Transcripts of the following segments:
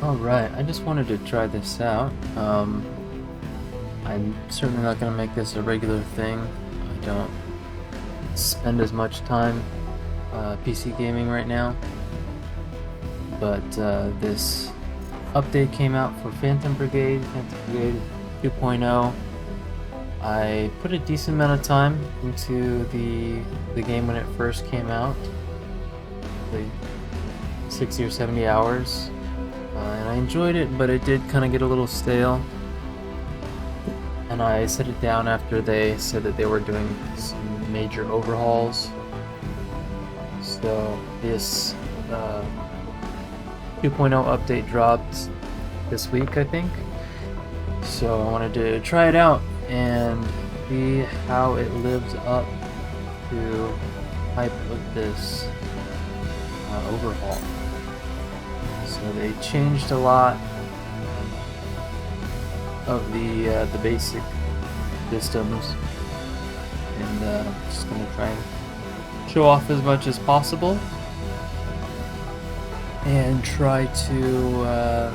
Alright, I just wanted to try this out. I'm certainly not going to make this a regular thing. I don't spend as much time PC gaming right now. But this update came out for Phantom Brigade 2.0. I put a decent amount of time into the game when it first came out. Like 60 or 70 hours. And I enjoyed it, but it did kind of get a little stale. And I set it down after they said that they were doing some major overhauls. So this 2.0 update dropped this week, I think. So I wanted to try it out and see how it lives up to hype of this overhaul. So they changed a lot of the basic systems, and I'm just gonna try and show off as much as possible, and try to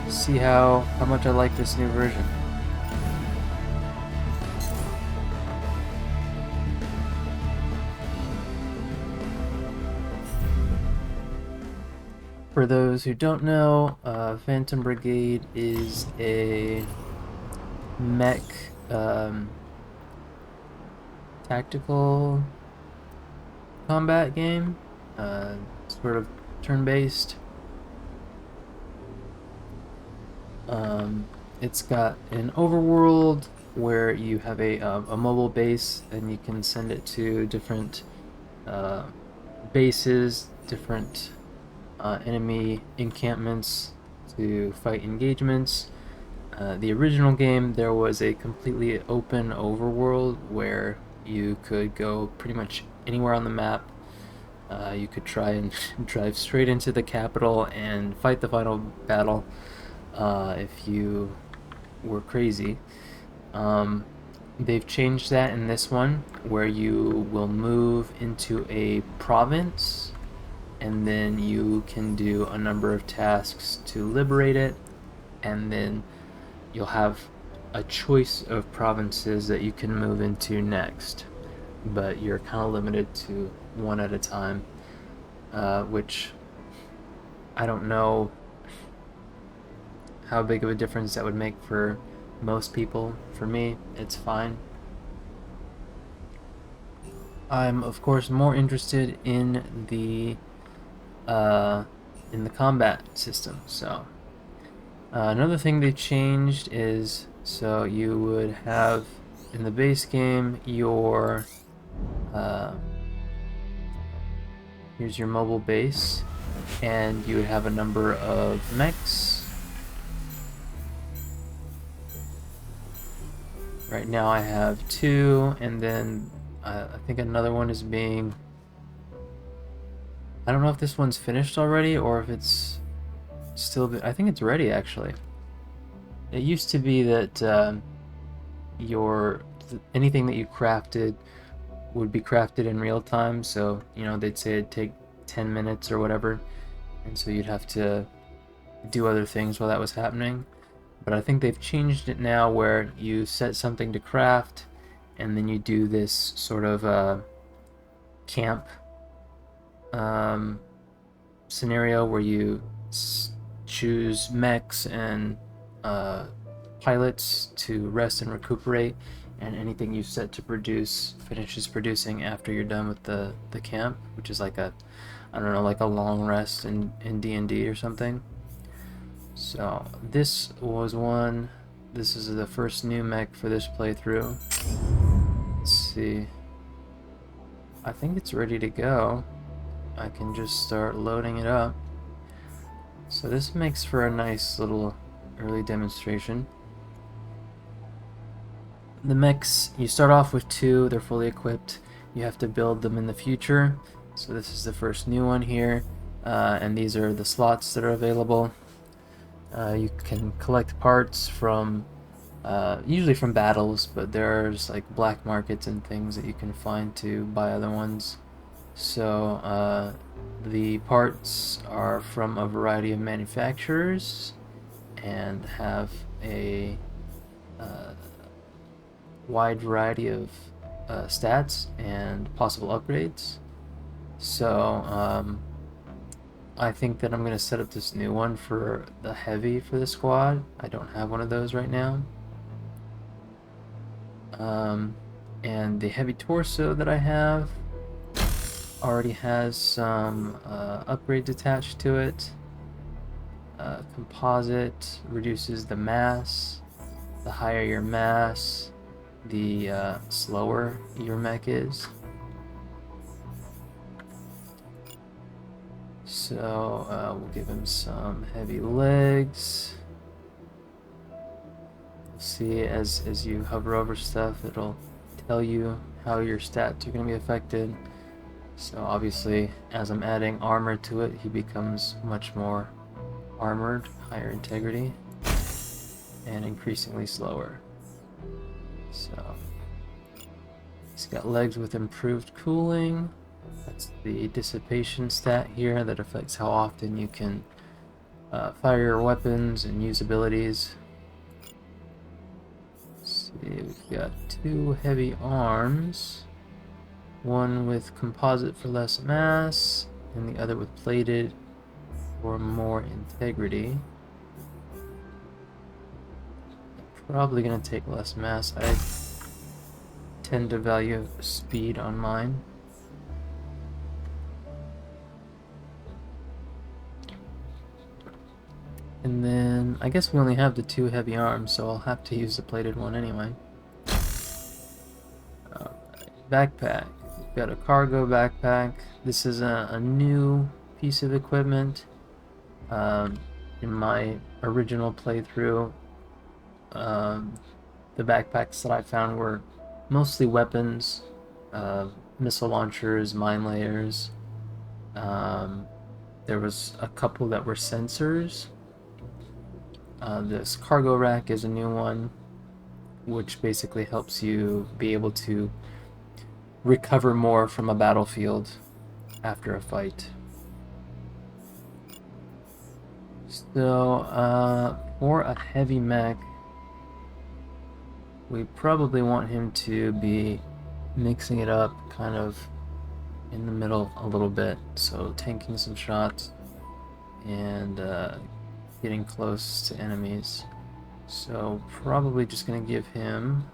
see how much I like this new version. For those who don't know, Phantom Brigade is a mech tactical combat game, sort of turn-based. It's got an overworld where you have a mobile base, and you can send it to different bases, different enemy encampments to fight engagements. The original game, there was a completely open overworld where you could go pretty much anywhere on the map. You could try and drive straight into the capital and fight the final battle if you were crazy. They've changed that in this one, where you will move into a province, and then you can do a number of tasks to liberate it, and then you'll have a choice of provinces that you can move into next, but you're kind of limited to one at a time, which I don't know how big of a difference that would make for most people. For me, it's fine. I'm of course more interested in the combat system. So another thing they changed is, so you would have in the base game your here's your mobile base, and you would have a number of mechs. Right now I have 2, and then I think another one is being, I don't know if this one's finished already or if it's still, I think it's ready actually. It used to be that anything that you crafted would be crafted in real time, so they'd say it'd take 10 minutes or whatever, and so you'd have to do other things while that was happening. But I think they've changed it now where you set something to craft, and then you do this sort of camp scenario where you choose mechs and pilots to rest and recuperate, and anything you set to produce finishes producing after you're done with the camp, which is like a, I don't know, like a long rest in D&D or something. So this was one. This is the first new mech for this playthrough. Let's see. I think it's ready to go. I can just start loading it up. So this makes for a nice little early demonstration. The mechs, you start off with 2, they're fully equipped. You have to build them in the future. So this is the first new one here, and these are the slots that are available. You can collect parts from, usually from battles, but there's like black markets and things that you can find to buy other ones. So the parts are from a variety of manufacturers and have a wide variety of stats and possible upgrades. So I think that I'm going to set up this new one for the heavy for the squad. I don't have one of those right now. And the heavy torso that I have already has some upgrades attached to it. Composite reduces the mass. The higher your mass, the slower your mech is. So we'll give him some heavy legs. See, as you hover over stuff, it'll tell you how your stats are going to be affected. So obviously, as I'm adding armor to it, he becomes much more armored, higher integrity, and increasingly slower. So he's got legs with improved cooling. That's the dissipation stat here that affects how often you can fire your weapons and use abilities. Let's see, we've got 2 heavy arms. One with composite for less mass, and the other with plated for more integrity. Probably going to take less mass. I tend to value speed on mine. And then I guess we only have the 2 heavy arms, so I'll have to use the plated one anyway. Backpack. We've got a cargo backpack. This is a new piece of equipment. In my original playthrough, the backpacks that I found were mostly weapons, missile launchers, mine layers. There was a couple that were sensors. This cargo rack is a new one, which basically helps you be able to recover more from a battlefield after a fight. So, for a heavy mech, we probably want him to be mixing it up kind of in the middle a little bit. So tanking some shots and getting close to enemies. So probably just going to give him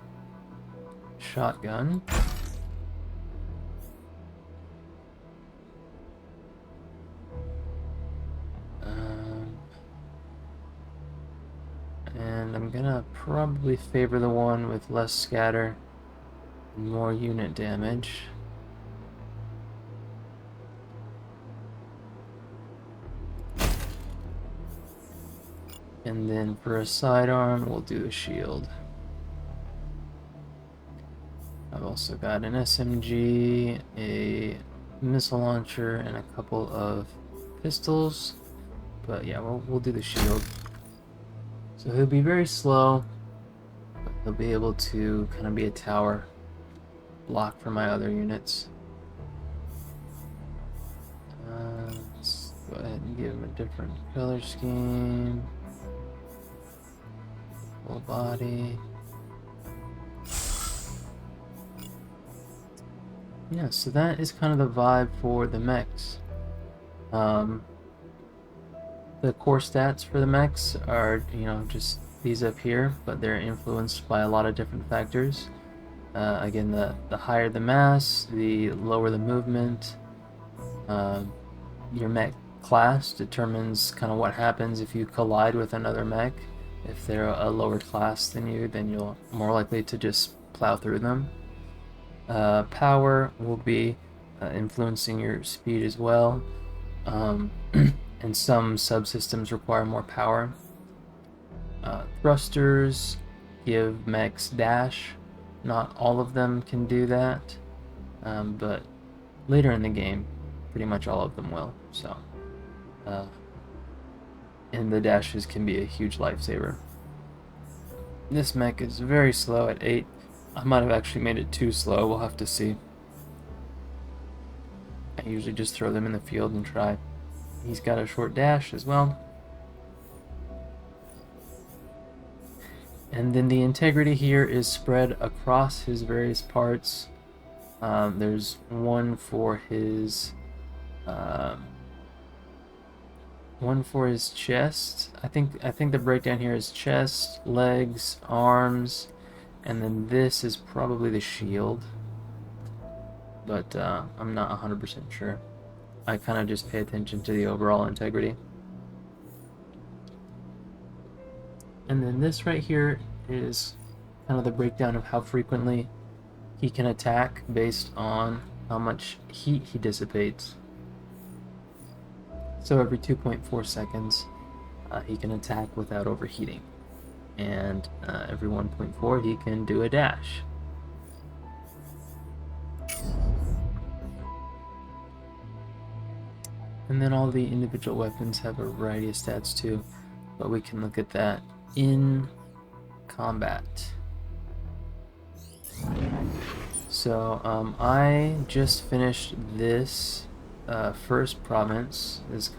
shotgun. And I'm gonna probably favor the one with less scatter and more unit damage. And then for a sidearm, we'll do a shield. I've also got an SMG, a missile launcher, and a couple of pistols. But yeah, we'll do the shield. So he'll be very slow, but he'll be able to kind of be a tower block for my other units. Let's go ahead and give him a different color scheme. Full body. Yeah, so that is kind of the vibe for the mechs. The core stats for the mechs are, just these up here, but they're influenced by a lot of different factors. Again, the higher the mass, the lower the movement. Your mech class determines kind of what happens if you collide with another mech. If they're a lower class than you, then you're more likely to just plow through them. Power will be influencing your speed as well. And some subsystems require more power. Thrusters give mechs dash. Not all of them can do that, but later in the game, pretty much all of them will. So, and the dashes can be a huge lifesaver. This mech is very slow at 8. I might have actually made it too slow, we'll have to see. I usually just throw them in the field and try. He's got a short dash as well. And then the integrity here is spread across his various parts. There's one for his chest. I think the breakdown here is chest, legs, arms, and then this is probably the shield. But I'm not 100% sure. I kind of just pay attention to the overall integrity. And then this right here is kind of the breakdown of how frequently he can attack based on how much heat he dissipates. So every 2.4 seconds he can attack without overheating, and every 1.4 he can do a dash. And then all the individual weapons have a variety of stats too, but we can look at that in combat. So I just finished this first province. This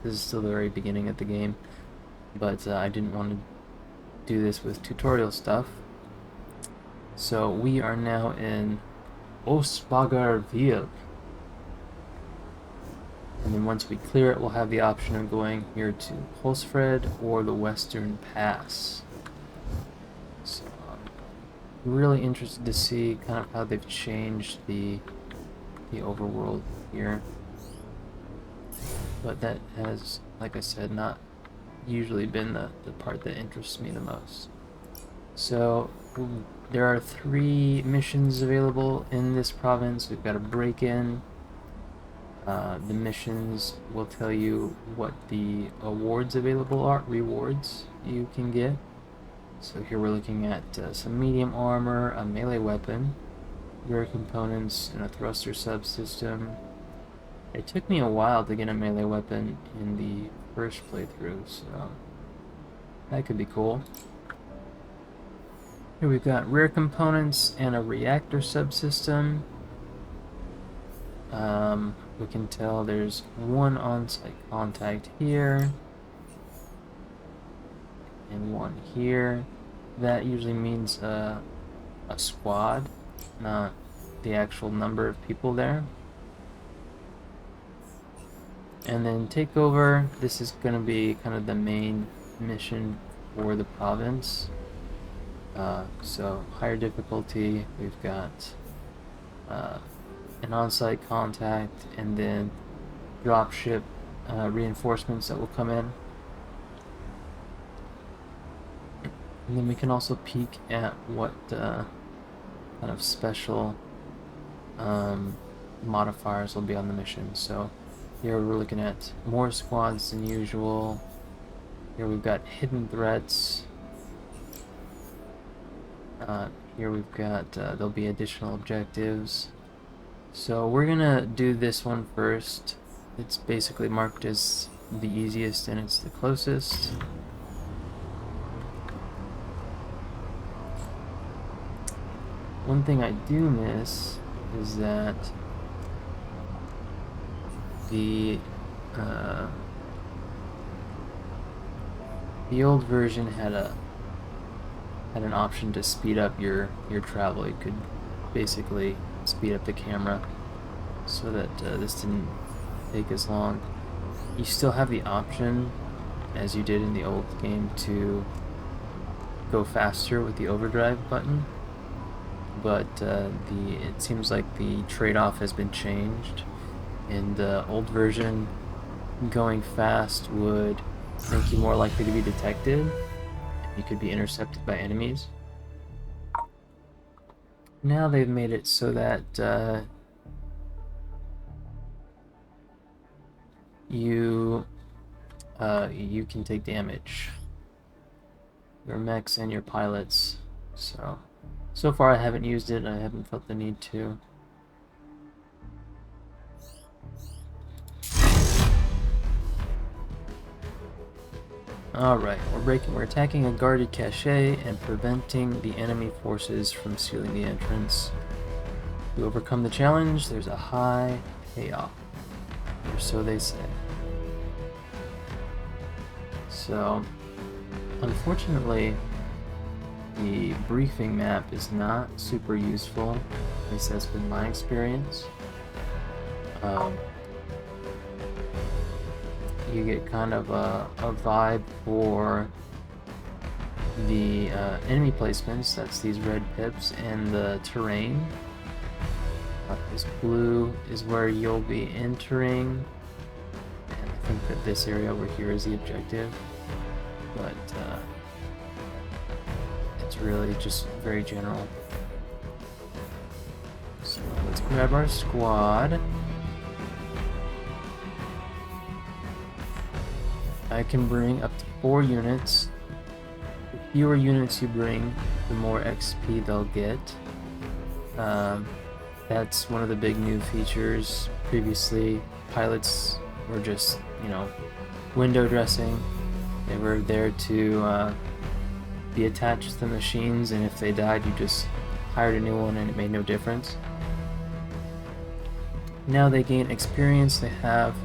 is still the very beginning of the game, but I didn't want to do this with tutorial stuff. So we are now in Osbagarville. And then once we clear it, we'll have the option of going here to Holsfred or the Western Pass. So I'm really interested to see kind of how they've changed the overworld here. But that has, like I said, not usually been the part that interests me the most. So there are 3 missions available in this province. We've got a break-in. The missions will tell you what the awards available are, rewards you can get. So here we're looking at some medium armor, a melee weapon, rare components, and a thruster subsystem. It took me a while to get a melee weapon in the first playthrough, so that could be cool. Here we've got rare components and a reactor subsystem. We can tell there's 1 on-site contact here and 1 here. That usually means a squad, not the actual number of people there. And then takeover, this is going to be kind of the main mission for the province. So higher difficulty, we've got an on-site contact, and then dropship reinforcements that will come in. And then we can also peek at what kind of special modifiers will be on the mission. So here we're looking at more squads than usual. Here we've got hidden threats. Here we've got there'll be additional objectives. So we're gonna do this one first. It's basically marked as the easiest and it's the closest. One thing I do miss is that the old version had an option to speed up your travel. You could basically speed up the camera so that this didn't take as long. You still have the option, as you did in the old game, to go faster with the overdrive button, but it seems like the trade-off has been changed. In the old version, going fast would make you more likely to be detected. You could be intercepted by enemies. Now they've made it so that you can take damage, your mechs and your pilots. So far I haven't used it. I haven't felt the need to. Alright, we're attacking a guarded cache and preventing the enemy forces from sealing the entrance. To overcome the challenge, there's a high pay off, or so they say. So, unfortunately, the briefing map is not super useful. At least that's been my experience. You get kind of a vibe for the enemy placements, that's these red pips, and the terrain. This blue is where you'll be entering, and I think that this area over here is the objective, but it's really just very general. So let's grab our squad. I can bring up to 4 units. The fewer units you bring, the more XP they'll get. That's one of the big new features. Previously, pilots were just, window dressing. They were there to be attached to the machines, and if they died, you just hired a new one and it made no difference. Now they gain experience, they have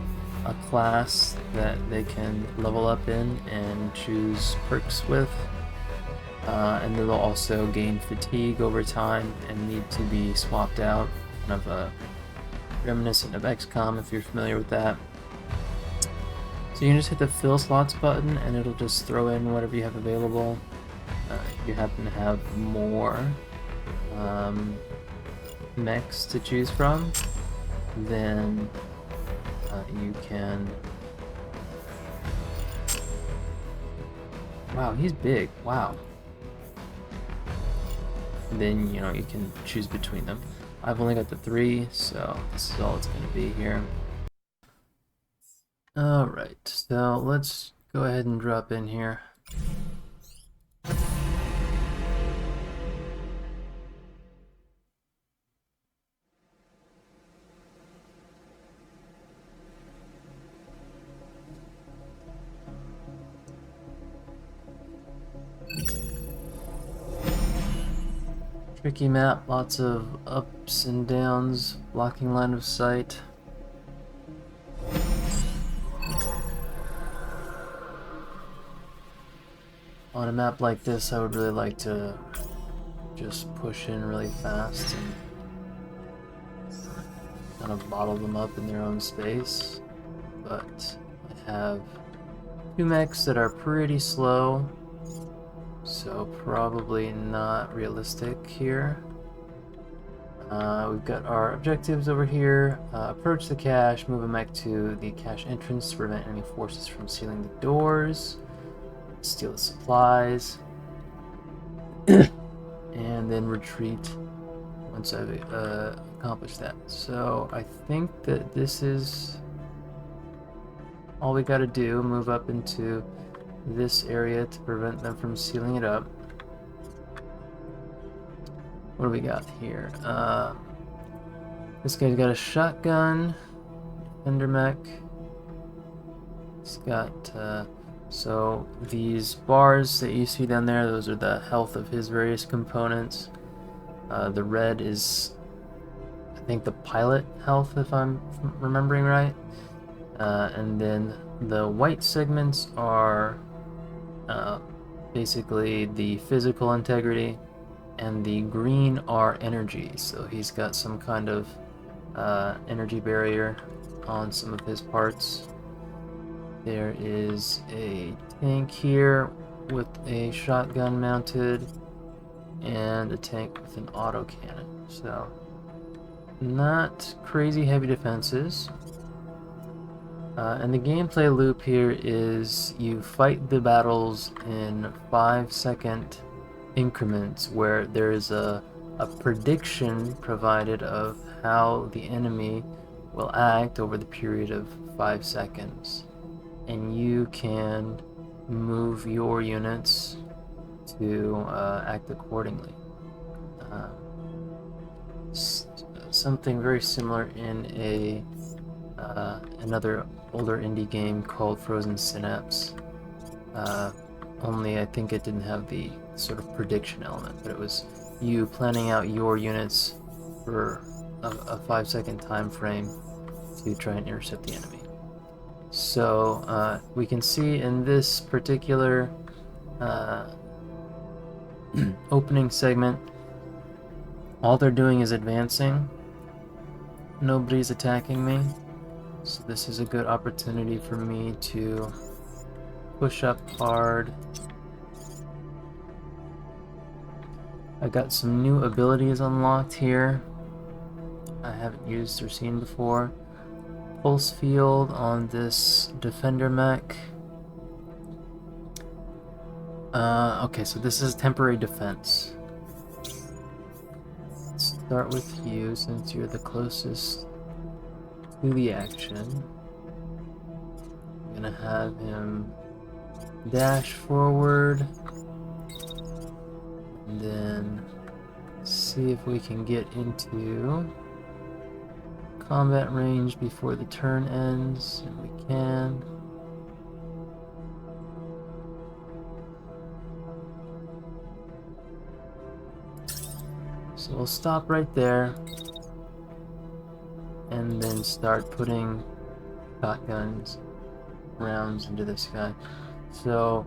a class that they can level up in and choose perks with, and they'll also gain fatigue over time and need to be swapped out, kind of reminiscent of XCOM if you're familiar with that. So you can just hit the fill slots button and it'll just throw in whatever you have available. If you happen to have more mechs to choose from, then you can... Wow, he's big. Wow. Then, you can choose between them. I've only got the 3, so this is all it's going to be here. Alright, so let's go ahead and drop in here. Tricky map, lots of ups and downs, blocking line of sight. On a map like this, I would really like to just push in really fast and kind of bottle them up in their own space. But I have 2 mechs that are pretty slow, so probably not realistic here. We've got our objectives over here. Approach the cache, move a mech to the cache entrance to prevent enemy forces from sealing the doors, steal the supplies, and then retreat once I've accomplished that. So I think that this is all we gotta do, move up into this area to prevent them from sealing it up. What do we got here? This guy's got a shotgun, defender mech. He's got, so these bars that you see down there, those are the health of his various components. The red is, I think, the pilot health, if I'm remembering right. And then the white segments are basically the physical integrity, and the green are energy. So he's got some kind of energy barrier on some of his parts. There is a tank here with a shotgun mounted and a tank with an autocannon. So not crazy heavy defenses. And the gameplay loop here is you fight the battles in 5-second increments where there is a prediction provided of how the enemy will act over the period of 5 seconds. And you can move your units to act accordingly. Something very similar in another older indie game called Frozen Synapse. Only I think it didn't have the sort of prediction element, but it was you planning out your units for a 5-second time frame to try and intercept the enemy. So we can see in this particular opening segment, all they're doing is advancing. Nobody's attacking me, so this is a good opportunity for me to push up hard. I got some new abilities unlocked here I haven't used or seen before. Pulse field on this defender mech. Okay, so this is temporary defense. Let's start with you since you're the closest to the action. I'm gonna have him dash forward and then see if we can get into combat range before the turn ends, and we can. So we'll stop right there and then start putting shotguns rounds into this guy. So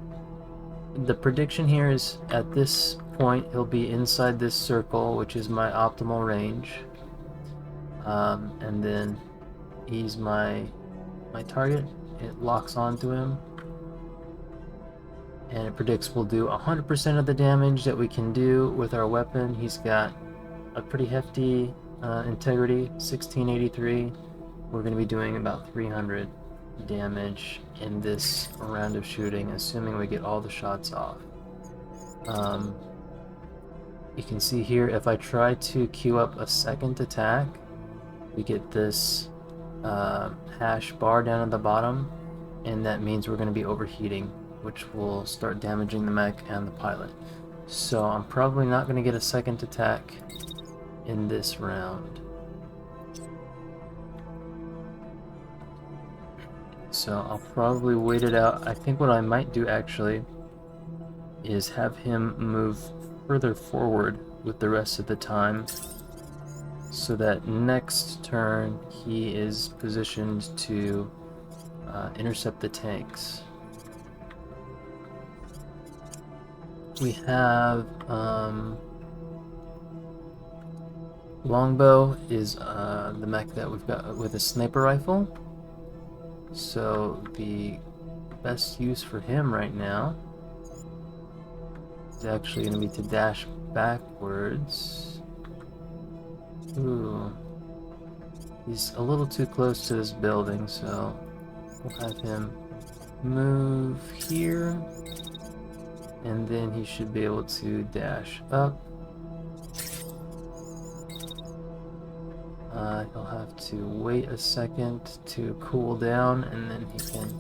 the prediction here is at this point he'll be inside this circle, which is my optimal range. And then he's my target. It locks onto him, and it predicts we'll do 100% of the damage that we can do with our weapon. He's got a pretty hefty integrity, 1683. We're going to be doing about 300 damage in this round of shooting, assuming we get all the shots off. You can see here, if I try to queue up a second attack, we get this hash bar down at the bottom, and that means we're going to be overheating, which will start damaging the mech and the pilot. So I'm probably not going to get a second attack in this round. So I'll probably wait it out. I think what I might do actually is have him move further forward with the rest of the time, so that next turn he is positioned to intercept the tanks. We have Longbow is the mech that we've got with a sniper rifle. So the best use for him right now is actually going to be to dash backwards. Ooh. He's a little too close to this building, so we'll have him move here, and then he should be able to dash up. He'll have to wait a second to cool down, and then he can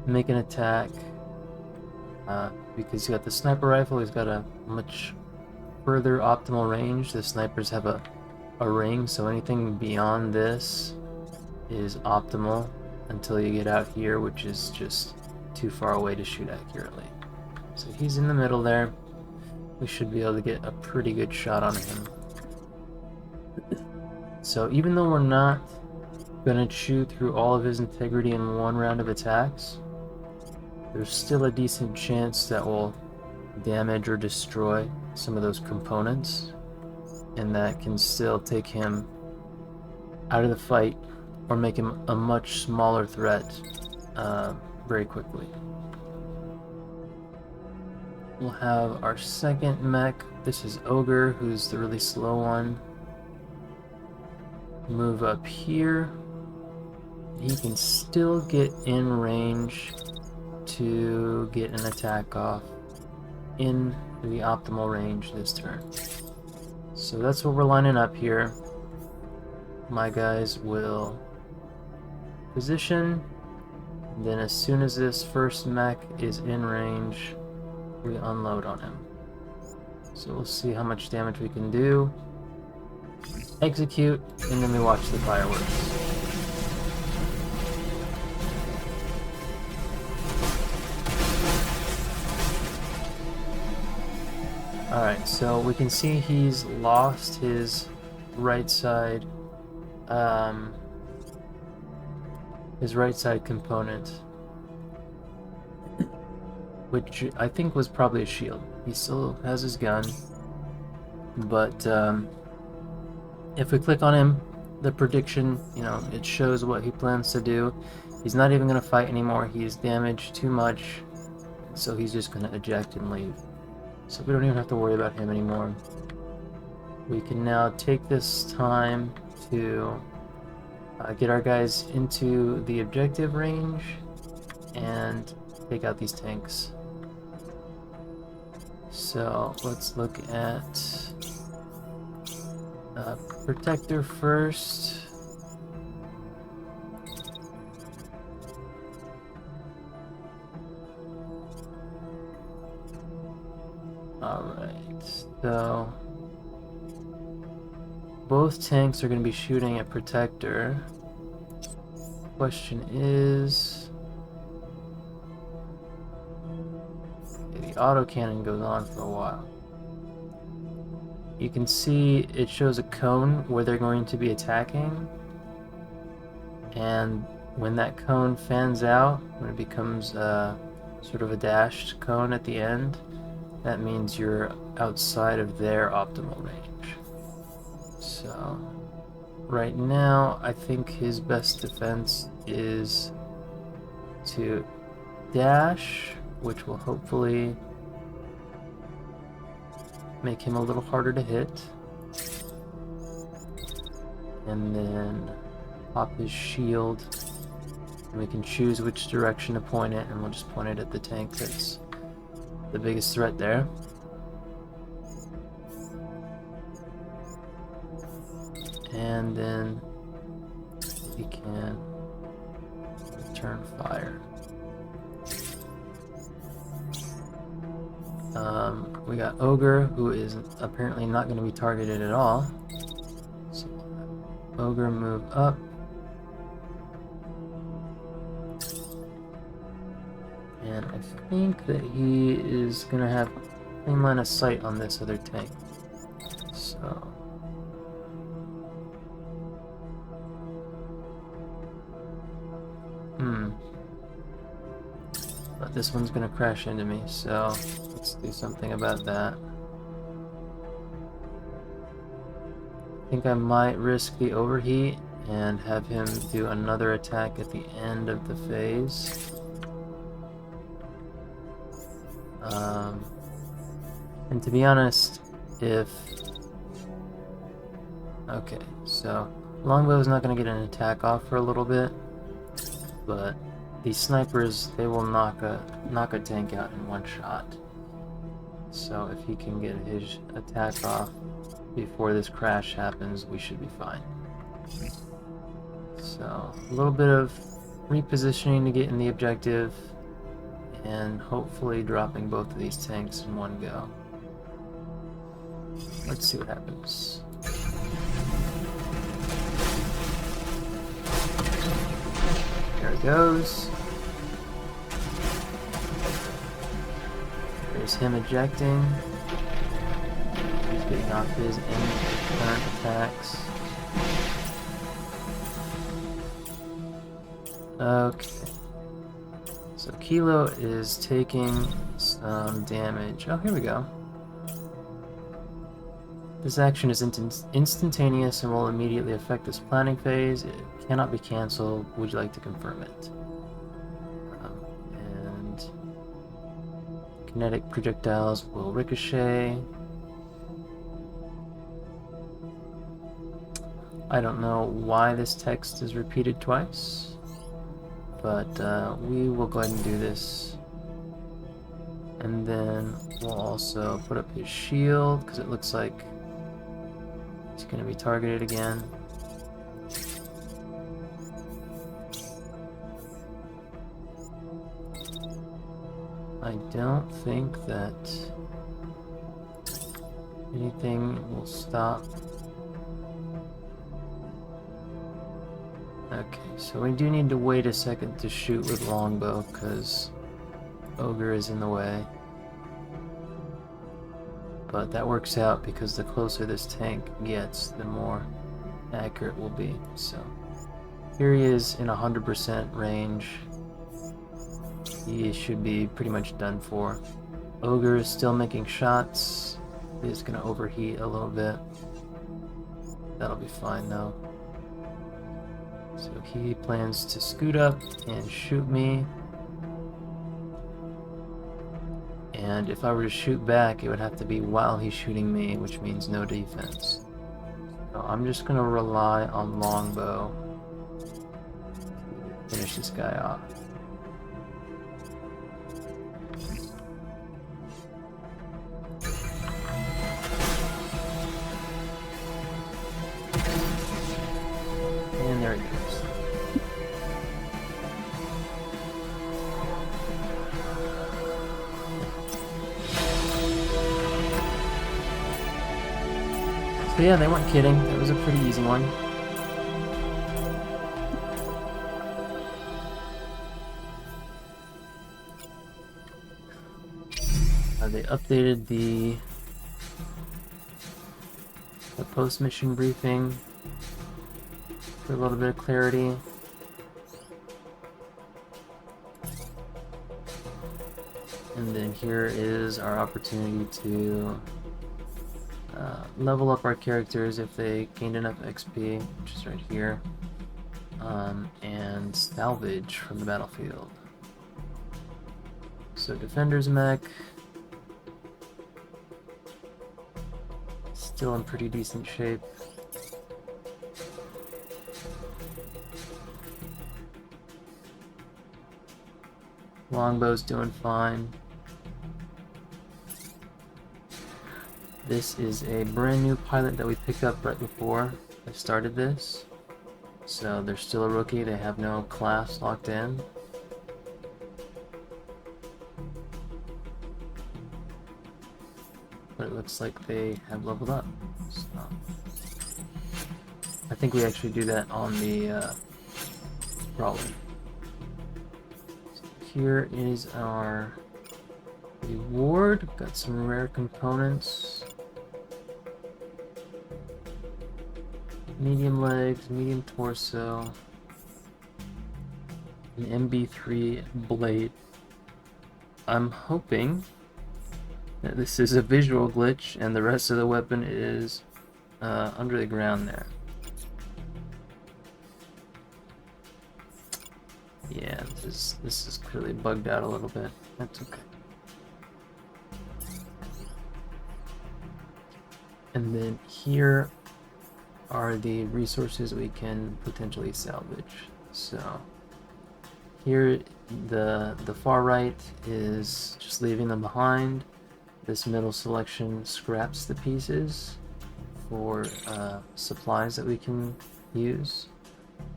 make an attack. Because he's got the sniper rifle, he's got a much further optimal range. The snipers have a ring, so anything beyond this is optimal until you get out here, which is just too far away to shoot accurately. So he's in the middle there. We should be able to get a pretty good shot on him. So even though we're not gonna chew through all of his integrity in one round of attacks, there's still a decent chance that we'll damage or destroy some of those components, and that can still take him out of the fight or make him a much smaller threat very quickly. We'll have our second mech. This is Ogre, who's the really slow one. Move up here. He can still get in range to get an attack off in the optimal range this turn. So that's what we're lining up here. My guys will position, and then as soon as this first mech is in range, we unload on him. So we'll see how much damage we can do. Execute, and then we watch the fireworks. Alright, so we can see he's lost his right side his right side component, which I think was probably a shield. He still has his gun, but if we click on him, the prediction, you know, it shows what he plans to do. He's not even going to fight anymore. He's damaged too much, so he's just going to eject and leave. So we don't even have to worry about him anymore. We can now take this time to get our guys into the objective range and take out these tanks. So let's look at Protector first. Alright, so both tanks are going to be shooting at Protector. Question is, okay, the autocannon goes on for a while. You can see it shows a cone where they're going to be attacking, and when that cone fans out, when it becomes sort of a dashed cone at the end, that means you're outside of their optimal range. So right now, I think his best defense is to dash, which will hopefully make him a little harder to hit. And then pop his shield. And we can choose which direction to point it, and we'll just point it at the tank that's the biggest threat there. And then we can return fire. We got Ogre, who is apparently not going to be targeted at all. So Ogre move up. And I think that he is going to have clean line of sight on this other tank. So but this one's gonna crash into me, so let's do something about that. I think I might risk the overheat and have him do another attack at the end of the phase. And to be honest, if... Okay, so Longbow's not gonna get an attack off for a little bit, but these snipers, they will knock a tank out in one shot. So if he can get his attack off before this crash happens, we should be fine. So a little bit of repositioning to get in the objective, and hopefully dropping both of these tanks in one go. Let's see what happens. There it goes. There's him ejecting. He's getting off his current attacks. Okay. So Kilo is taking some damage. Oh, here we go. This action is instantaneous and will immediately affect this planning phase. It cannot be cancelled. Would you like to confirm it? And kinetic projectiles will ricochet. I don't know why this text is repeated twice, but we will go ahead and do this. And then we'll also put up his shield, because it looks like he's going to be targeted again. I don't think that anything will stop. Okay, so we do need to wait a second to shoot with longbow, because Ogre is in the way. But that works out, because the closer this tank gets, the more accurate we'll be, so. Here he is in 100% range. He should be pretty much done for. Ogre is still making shots. He's gonna overheat a little bit. That'll be fine though. So he plans to scoot up and shoot me. And if I were to shoot back, it would have to be while he's shooting me, which means no defense. So I'm just gonna rely on longbow to finish this guy off. And there he goes. So yeah, they weren't kidding. It was a pretty easy one. They updated the post-mission briefing for a little bit of clarity. And then here is our opportunity to level up our characters if they gained enough XP, which is right here, and salvage from the battlefield. So Defender's mech, still in pretty decent shape. Longbow's doing fine. This is a brand new pilot that we picked up right before I started this. So they're still a rookie, they have no class locked in. But it looks like they have leveled up. So I think we actually do that on the brawler. So here is our reward. Got some rare components. Medium legs, medium torso, an MB3 blade. I'm hoping that this is a visual glitch and the rest of the weapon is under the ground there. Yeah, this is clearly bugged out a little bit. That's okay. And then here are the resources we can potentially salvage. So here the far right is just leaving them behind. This middle selection scraps the pieces for supplies that we can use.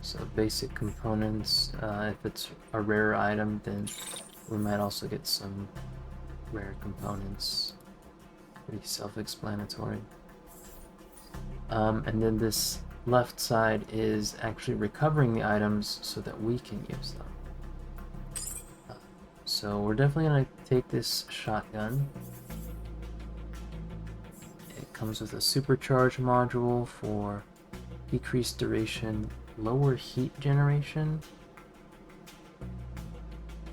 So basic components, if it's a rare item, then we might also get some rare components. Pretty self-explanatory. And then this left side is actually recovering the items so that we can use them. So we're definitely going to take this shotgun. It comes with a supercharge module for decreased duration, lower heat generation,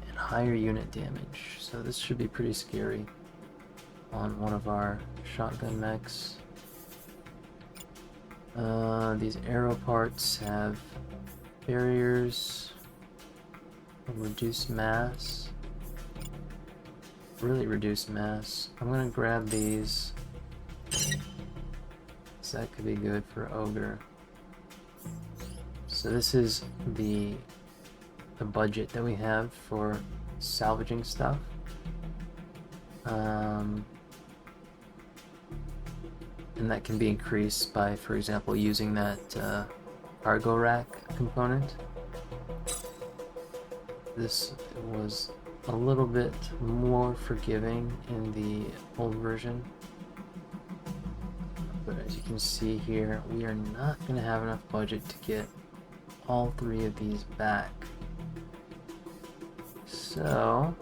and higher unit damage. So this should be pretty scary on one of our shotgun mechs. These arrow parts have barriers and reduced mass. Really reduced mass. I'm gonna grab these. So that could be good for Ogre. So this is the budget that we have for salvaging stuff. And that can be increased by, for example, using that cargo rack component. This was a little bit more forgiving in the old version. But as you can see here, we are not going to have enough budget to get all three of these back. So,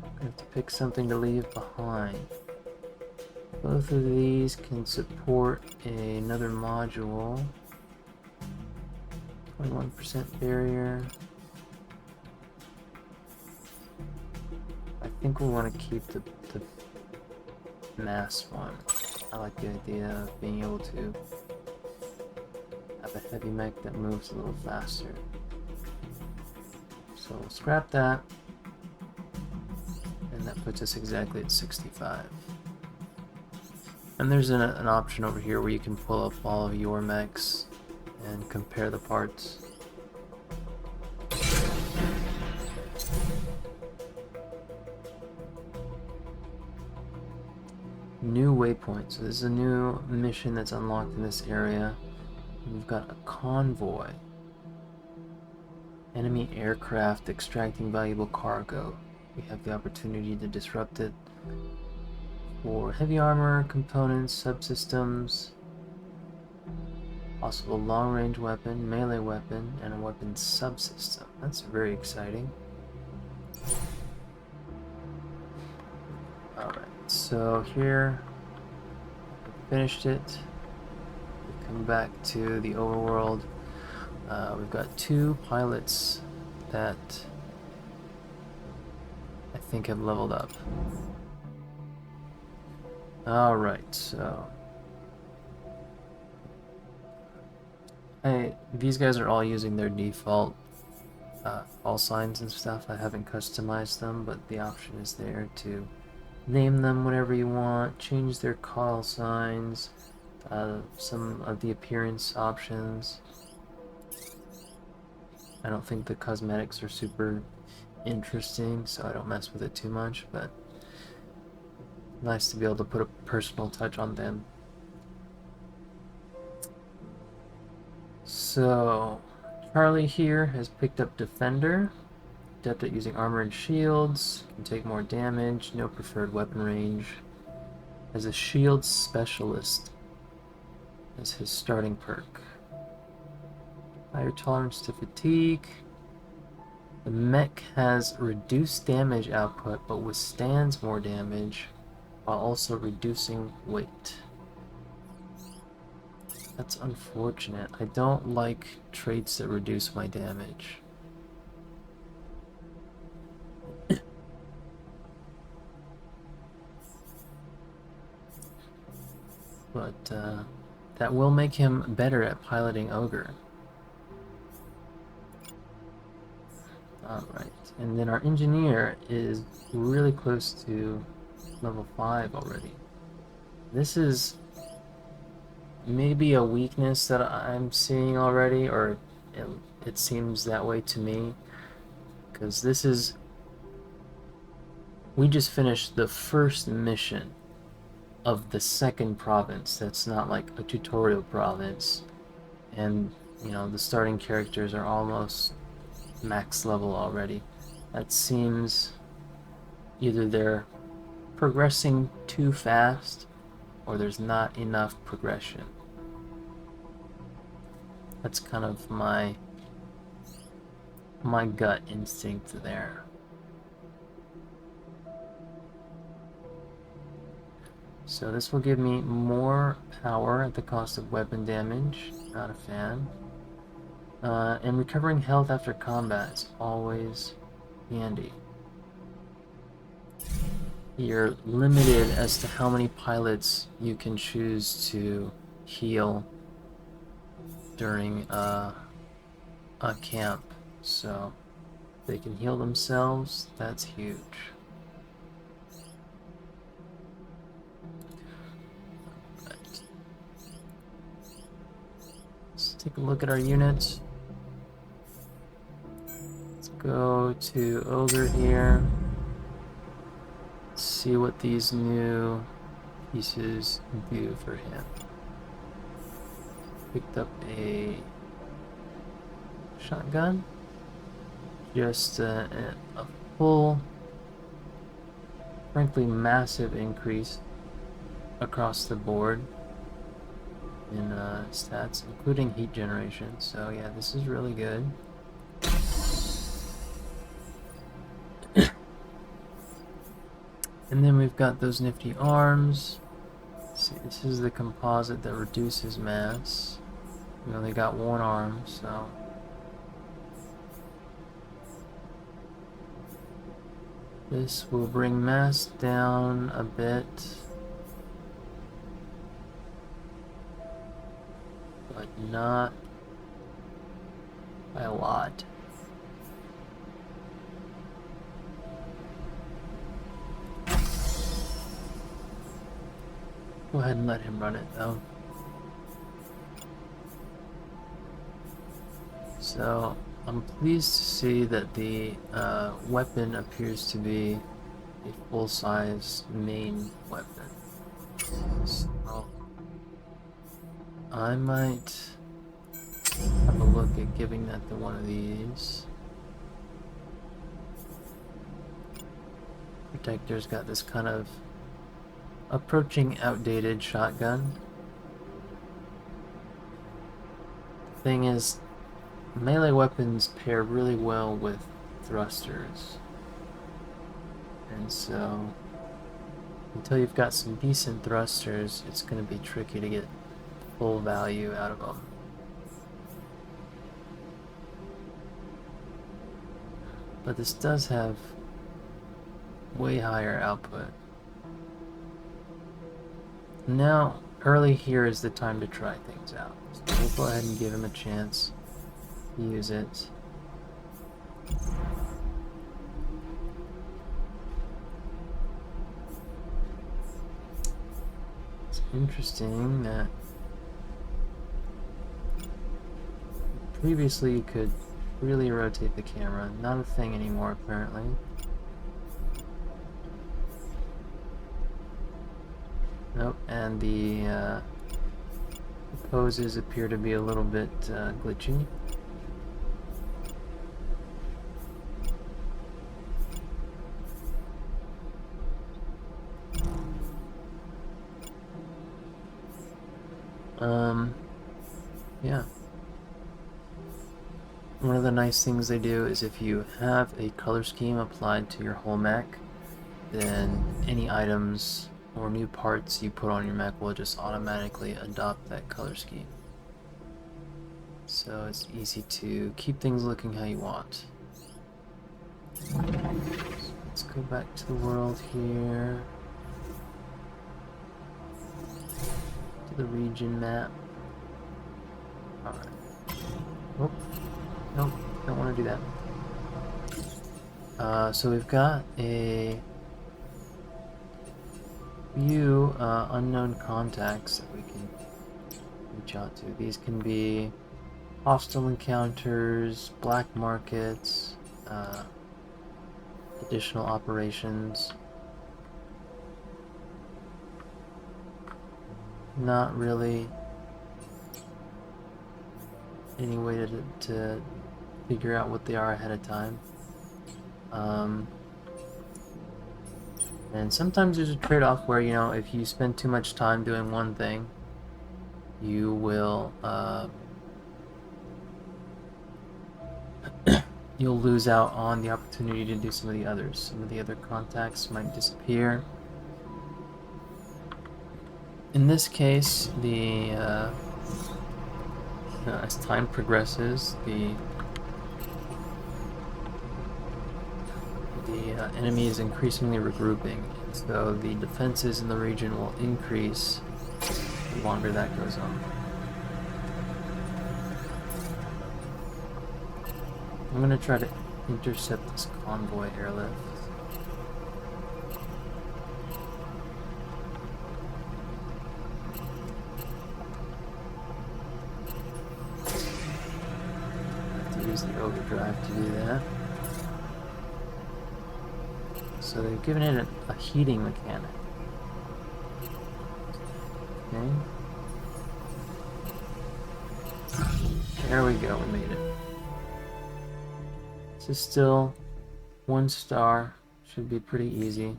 I'm going to have to pick something to leave behind. Both of these can support another module. 21% barrier. I think we want to keep the mass one. I like the idea of being able to have a heavy mech that moves a little faster. So we'll scrap that. And that puts us exactly at 65. And there's an option over here where you can pull up all of your mechs and compare the parts. New waypoint. So this is a new mission that's unlocked in this area. We've got a convoy. Enemy aircraft extracting valuable cargo. We have the opportunity to disrupt it for heavy armor, components, subsystems, possible long-range weapon, melee weapon, and a weapon subsystem. That's very exciting. Alright, so here, we finished it. We come back to the overworld. We've got 2 pilots that I think have leveled up. Alright, so these guys are all using their default call signs and stuff. I haven't customized them, but the option is there to name them whatever you want, change their call signs, some of the appearance options. I don't think the cosmetics are super interesting, so I don't mess with it too much, but nice to be able to put a personal touch on them. So, Charlie here has picked up Defender, adept at using armor and shields, can take more damage, no preferred weapon range. As a shield specialist as his starting perk. Higher tolerance to fatigue. The mech has reduced damage output but withstands more damage while also reducing weight. That's unfortunate. I don't like traits that reduce my damage. But that will make him better at piloting Ogre. Alright, and then our engineer is really close to level 5 already. This is maybe a weakness that I'm seeing already, or it seems that way to me, because this is... we just finished the first mission of the second province. That's not like a tutorial province, and you know, the starting characters are almost max level already. That seems either they're progressing too fast or there's not enough progression. That's kind of my gut instinct there. So this will give me more power at the cost of weapon damage. Not a fan. And recovering health after combat is always handy. You're limited as to how many pilots you can choose to heal during a camp. So if they can heal themselves, that's huge. Right. Let's take a look at our units. Let's go to Ogre here. See what these new pieces do for him. Picked up a shotgun. Just a full, frankly massive increase across the board in stats, including heat generation. So yeah, this is really good. And then we've got those nifty arms. Let's see, this is the composite that reduces mass. We only got one arm, so This will bring mass down a bit, but not by a lot. Go ahead and let him run it though. So I'm pleased to see that the weapon appears to be a full-size main weapon. So I might have a look at giving that to one of these. Protector's got this kind of approaching outdated shotgun. Thing is, melee weapons pair really well with thrusters. And so, until you've got some decent thrusters, it's going to be tricky to get full value out of them. But this does have way higher output. Now, early here is the time to try things out. So we'll go ahead and give him a chance to use it. It's interesting that previously you could really rotate the camera. Not a thing anymore, apparently. Nope, and the poses appear to be a little bit glitchy. Yeah. One of the nice things they do is if you have a color scheme applied to your whole mech, then any items or new parts you put on your mech will just automatically adopt that color scheme. So it's easy to keep things looking how you want. So let's go back to the world here. To the region map. Alright. Oh, nope, don't want to do that. So we've got a few unknown contacts that we can reach out to. These can be hostile encounters, black markets, additional operations. Not really any way to figure out what they are ahead of time. And sometimes there's a trade-off where, you know, if you spend too much time doing one thing, you will you'll lose out on the opportunity to do some of the others. Some of the other contacts might disappear. In this case, the as time progresses, the enemy is increasingly regrouping, and so the defenses in the region will increase the longer that goes on. I'm going to try to intercept this convoy airlift. I have to use the overdrive to do that. So they've given it a heating mechanic. Okay. There we go, we made it. This is still 1 star. Should be pretty easy.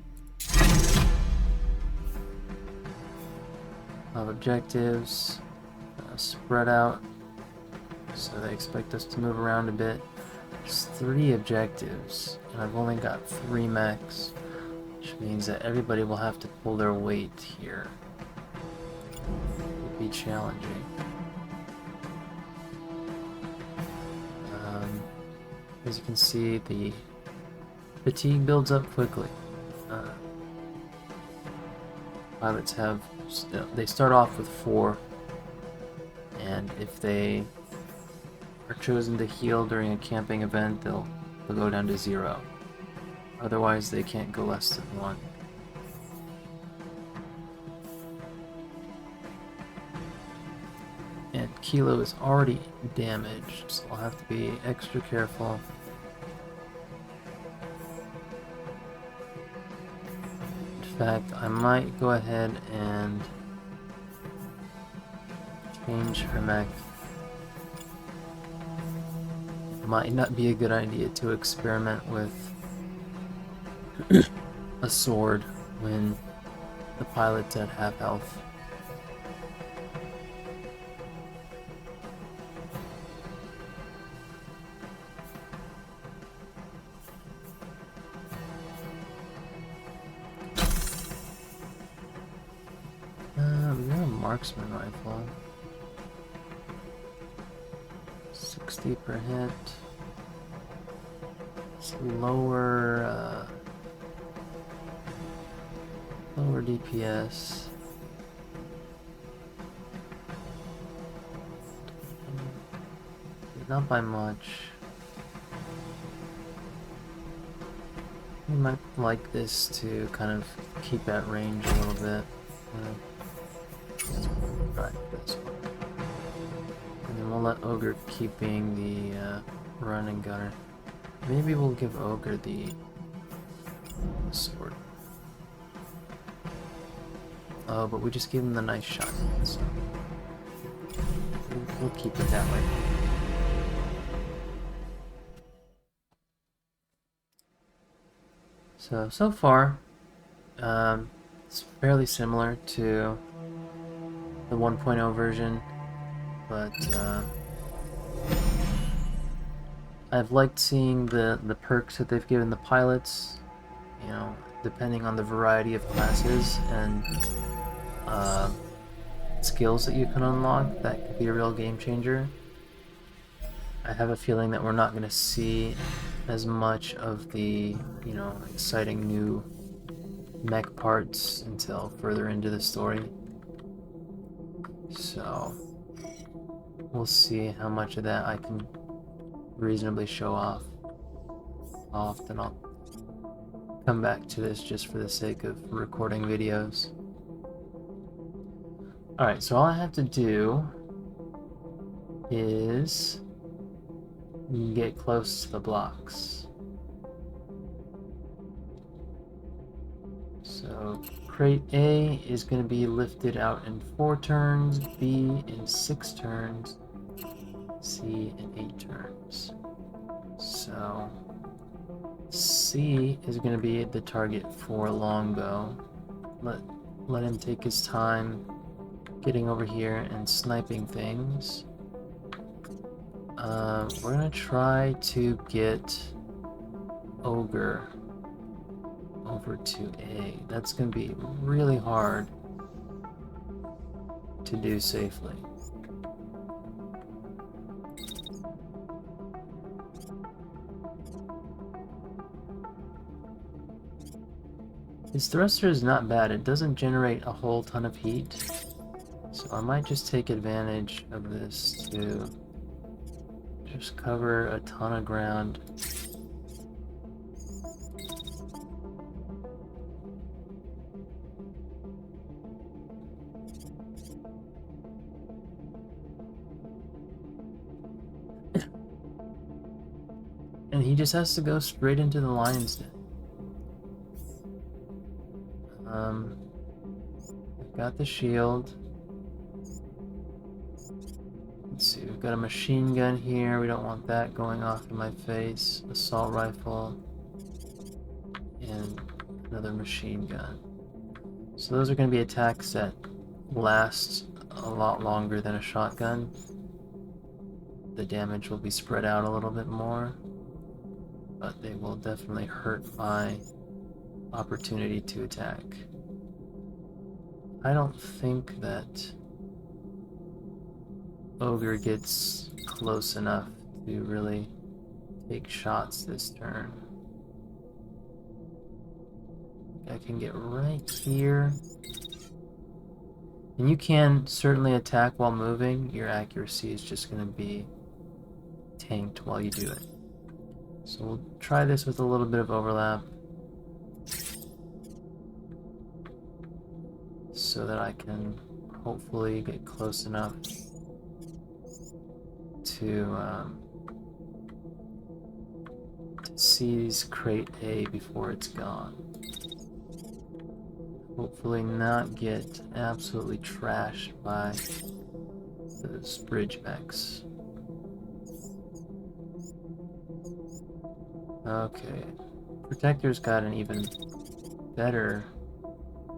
Objectives spread out, so they expect us to move around a bit. It's 3 objectives, and I've only got 3 mechs, which means that everybody will have to pull their weight here. It'll be challenging. As you can see, the fatigue builds up quickly. Pilots they start off with 4, and if they are chosen to heal during a camping event, they'll go down to 0. Otherwise, they can't go less than 1. And Kilo is already damaged, so I'll have to be extra careful. In fact, I might go ahead and change her mech. Might not be a good idea to experiment with a sword when the pilot's at half health. We got a marksman rifle. 60 per hit. It's lower DPS. Not by much. You might like this to kind of keep at range a little bit. Right, this one. And then we'll let Ogre keep being the running gunner. Maybe we'll give Ogre the sword. Oh, but we just gave him the nice shot. So we'll keep it that way. So far, it's fairly similar to the 1.0 version, but I've liked seeing the perks that they've given the pilots, you know, depending on the variety of classes and skills that you can unlock. That could be a real game changer. I have a feeling that we're not going to see as much of the, you know, exciting new mech parts until further into the story. So we'll see how much of that I can reasonably show off. Often I'll come back to this just for the sake of recording videos. Alright, so all I have to do is get close to the blocks. So crate A is going to be lifted out in 4 turns, B in 6 turns, C in 8 turns. So C is going to be the target for Longbow. Let him take his time getting over here and sniping things. We're gonna try to get Ogre over to A. That's gonna be really hard to do safely. His thruster is not bad. It doesn't generate a whole ton of heat, so I might just take advantage of this to just cover a ton of ground. And he just has to go straight into the lion's den. I've got the shield. Let's see, we've got a machine gun here. We don't want that going off in my face. Assault rifle. And another machine gun. So those are going to be attacks that last a lot longer than a shotgun. The damage will be spread out a little bit more, but they will definitely hurt my opportunity to attack. I don't think that Ogre gets close enough to really take shots this turn. I can get right here. And you can certainly attack while moving. Your accuracy is just going to be tanked while you do it. So we'll try this with a little bit of overlap, so that I can hopefully get close enough to seize crate A before it's gone. Hopefully not get absolutely trashed by those bridge mechs. Okay. Protector's got an even better...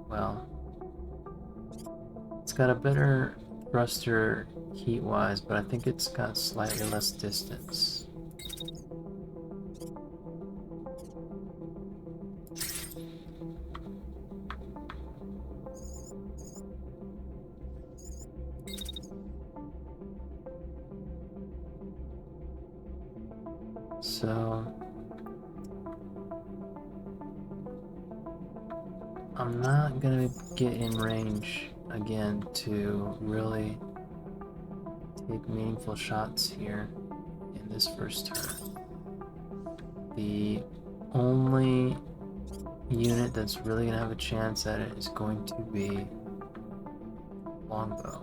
well... it's got a better thruster heat-wise, but I think it's got slightly less distance. So... I'm not gonna get in range again to really take meaningful shots here in this first turn. The only unit that's really gonna have a chance at it is going to be longbow.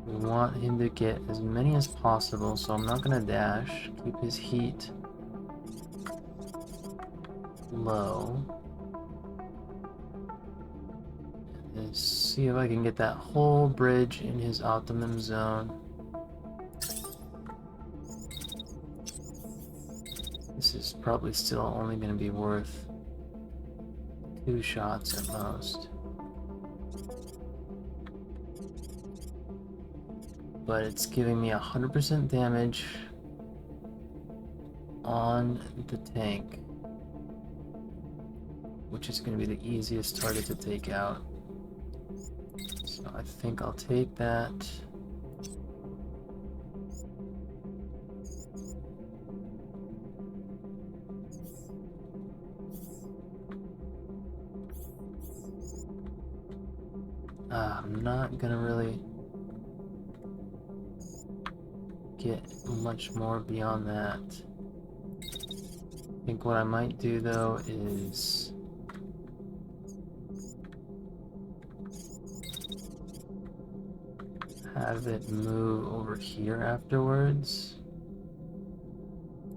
We want him to get as many as possible, so I'm not gonna dash. Keep his heat low. And see if I can get that whole bridge in his optimum zone. This is probably still only going to be worth 2 shots at most. But it's giving me 100% damage on the tank, which is going to be the easiest target to take out. So I think I'll take that. I'm not gonna really get much more beyond that. I think what I might do though is have it move over here afterwards,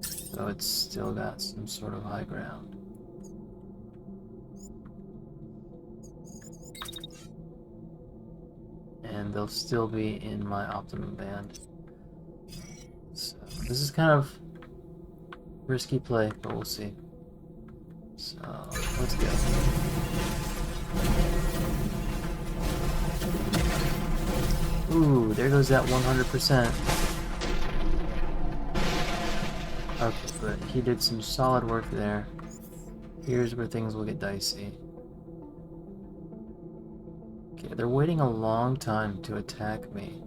so it's still got some sort of high ground. And they'll still be in my optimum band. So this is kind of risky play, but we'll see. So let's go. Ooh, there goes that 100%. Okay, but he did some solid work there. Here's where things will get dicey. Okay, they're waiting a long time to attack me.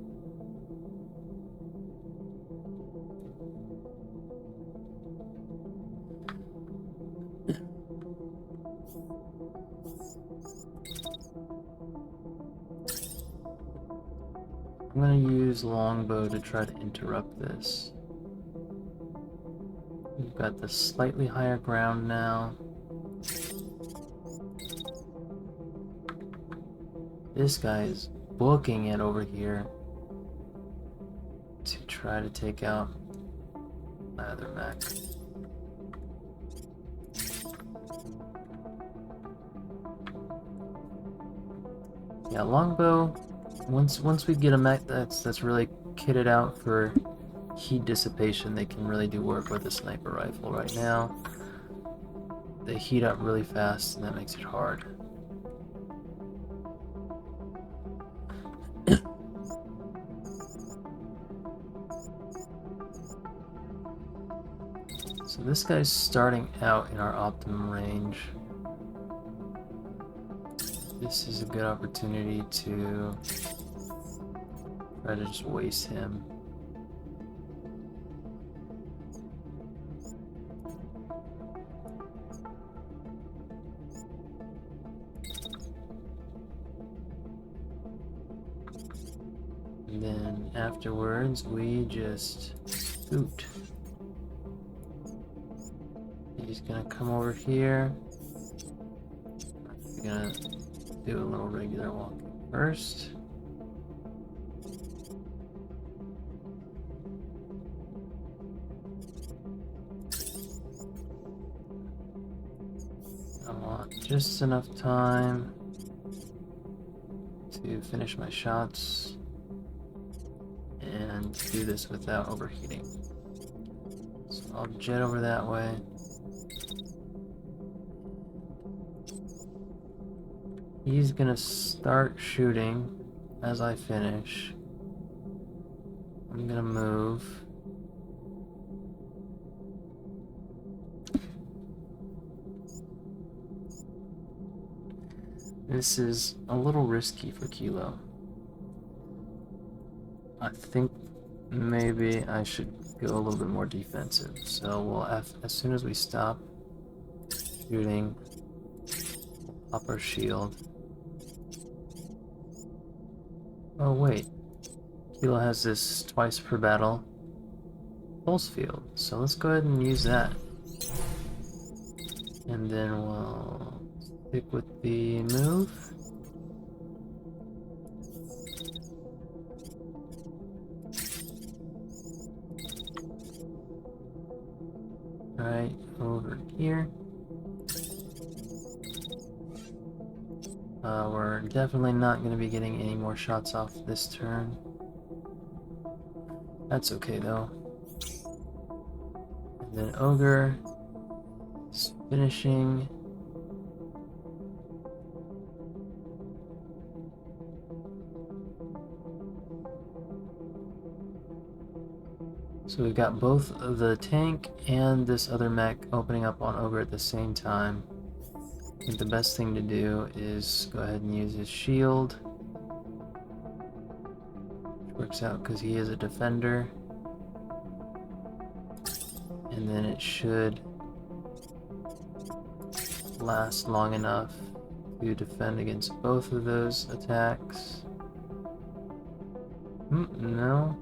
I'm gonna use longbow to try to interrupt this. We've got the slightly higher ground now. This guy is booking it over here to try to take out my other mech. Yeah, longbow. Once we get a mech that's really kitted out for heat dissipation, they can really do work with a sniper rifle. Right now, they heat up really fast, and that makes it hard. So this guy's starting out in our optimum range. This is a good opportunity to try to just waste him. And then afterwards, we just scoot. He's gonna come over here. We're gonna do a little regular walking first. I want just enough time to finish my shots and do this without overheating. So I'll jet over that way. He's gonna start shooting as I finish. I'm gonna move. This is a little risky for Kilo. I think maybe I should go a little bit more defensive. So we'll as soon as we stop shooting, we'll pop our shield. Oh wait, Kilo has this twice per battle pulse field, so let's go ahead and use that. And then we'll stick with the move. Right over here. We're definitely not going to be getting any more shots off this turn. That's okay though. And then Ogre is finishing. So we've got both the tank and this other mech opening up on Ogre at the same time. I think the best thing to do is go ahead and use his shield. Which works out because he is a defender. And then it should last long enough to defend against both of those attacks. No.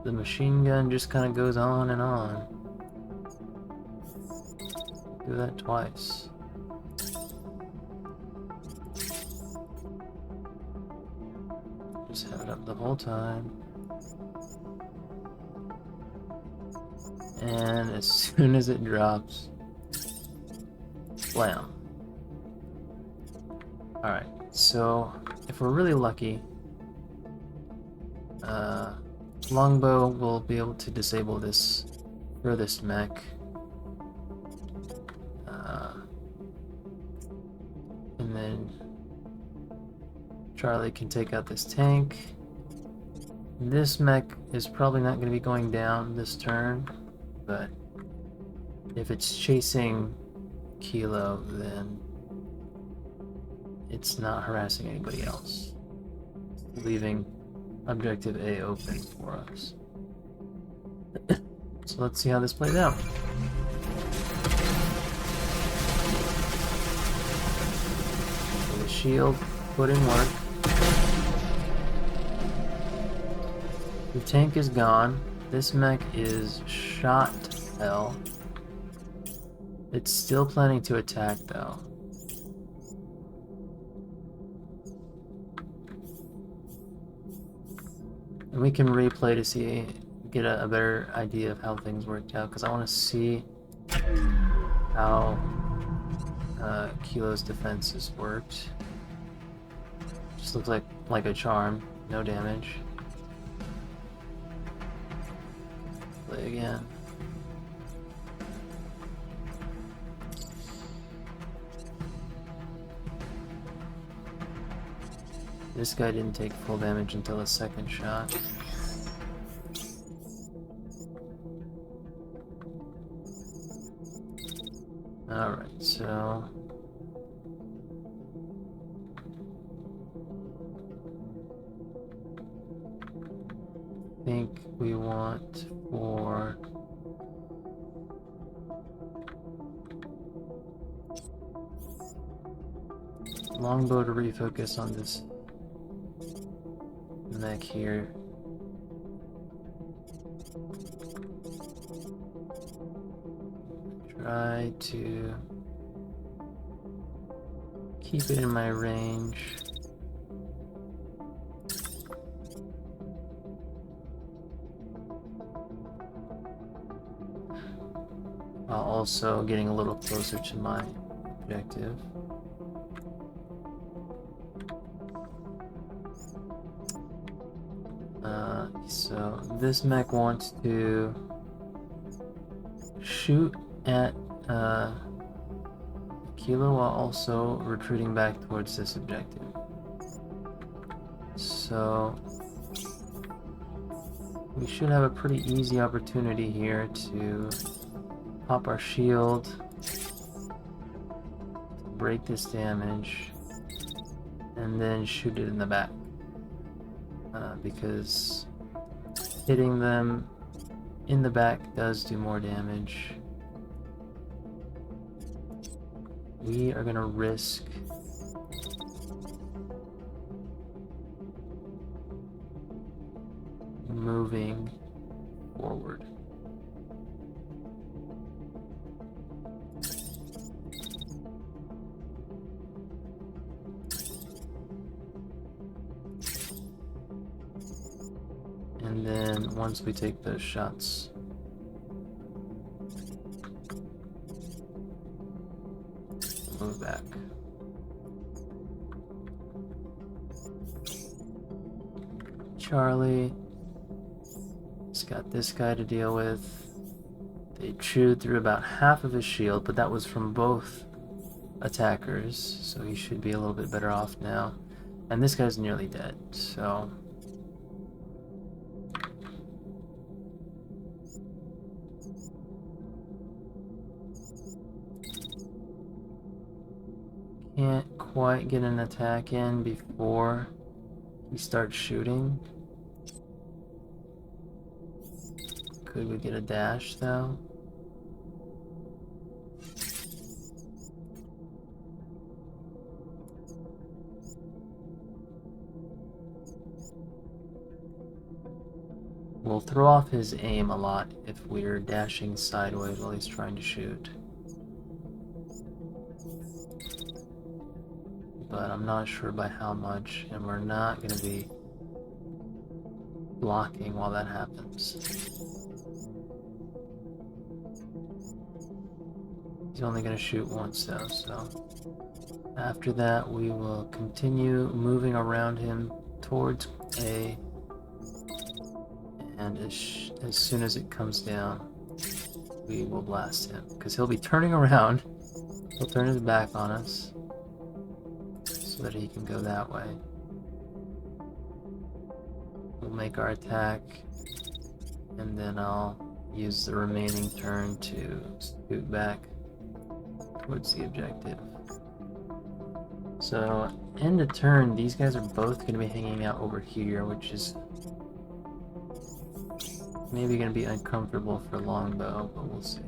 The machine gun just kind of goes on and on. Do that twice. Just have it up the whole time. And as soon as it drops, blam. Alright, so if we're really lucky, Longbow will be able to disable this furthest mech. And then Charlie can take out this tank. This mech is probably not going to be going down this turn, but if it's chasing Kilo, then it's not harassing anybody else, leaving Objective A open for us. So let's see how this plays out. So the shield put in work. The tank is gone. This mech is shot to hell. It's still planning to attack though. And we can replay to get a better idea of how things worked out, because I want to see how Kilo's defenses worked. Just looks like a charm, no damage. Play again. This guy didn't take full damage until the second shot. Alright, so I think we want for Longbow to refocus on this mech here. Try to keep it in my range. While also getting a little closer to my objective. So this mech wants to shoot at Kilo while also retreating back towards this objective. So we should have a pretty easy opportunity here to pop our shield, break this damage, and then shoot it in the back. Because hitting them in the back does do more damage. We are gonna risk moving forward. And then once we take those shots, move back. Charlie has got this guy to deal with. They chewed through about half of his shield, but that was from both attackers, so he should be a little bit better off now. And this guy's nearly dead, so... Can't quite get an attack in before he starts shooting. Could we get a dash though? We'll throw off his aim a lot if we're dashing sideways while he's trying to shoot. But I'm not sure by how much, and we're not going to be blocking while that happens. He's only going to shoot once though, so after that we will continue moving around him towards A, and as soon as it comes down we will blast him, because he'll be turning around, he'll turn his back on us so that he can go that way. We'll make our attack, and then I'll use the remaining turn to scoot back towards the objective. So, end of turn, these guys are both going to be hanging out over here, which is maybe going to be uncomfortable for Longbow, but we'll see.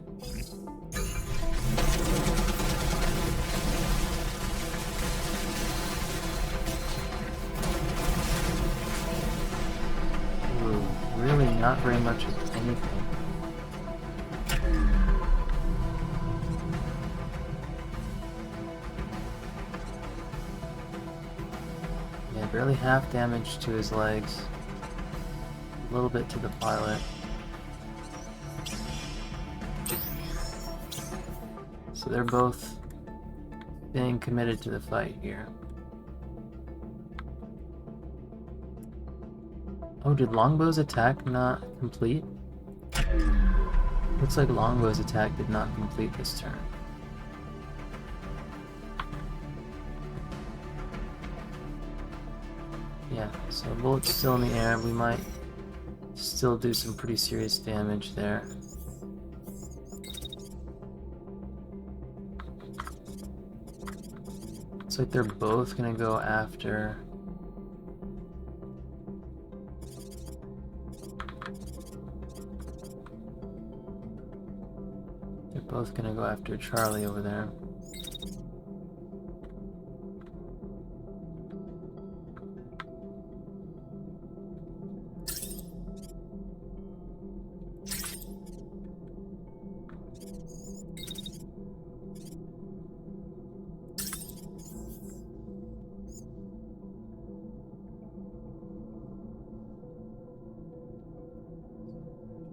Really not very much of anything. Yeah, barely half damage to his legs. A little bit to the pilot. So they're both being committed to the fight here. Oh, did Longbow's attack not complete? Looks like Longbow's attack did not complete this turn. Yeah, so bullet's still in the air. We might still do some pretty serious damage there. Looks like they're both gonna go after... Both gonna go after Charlie over there.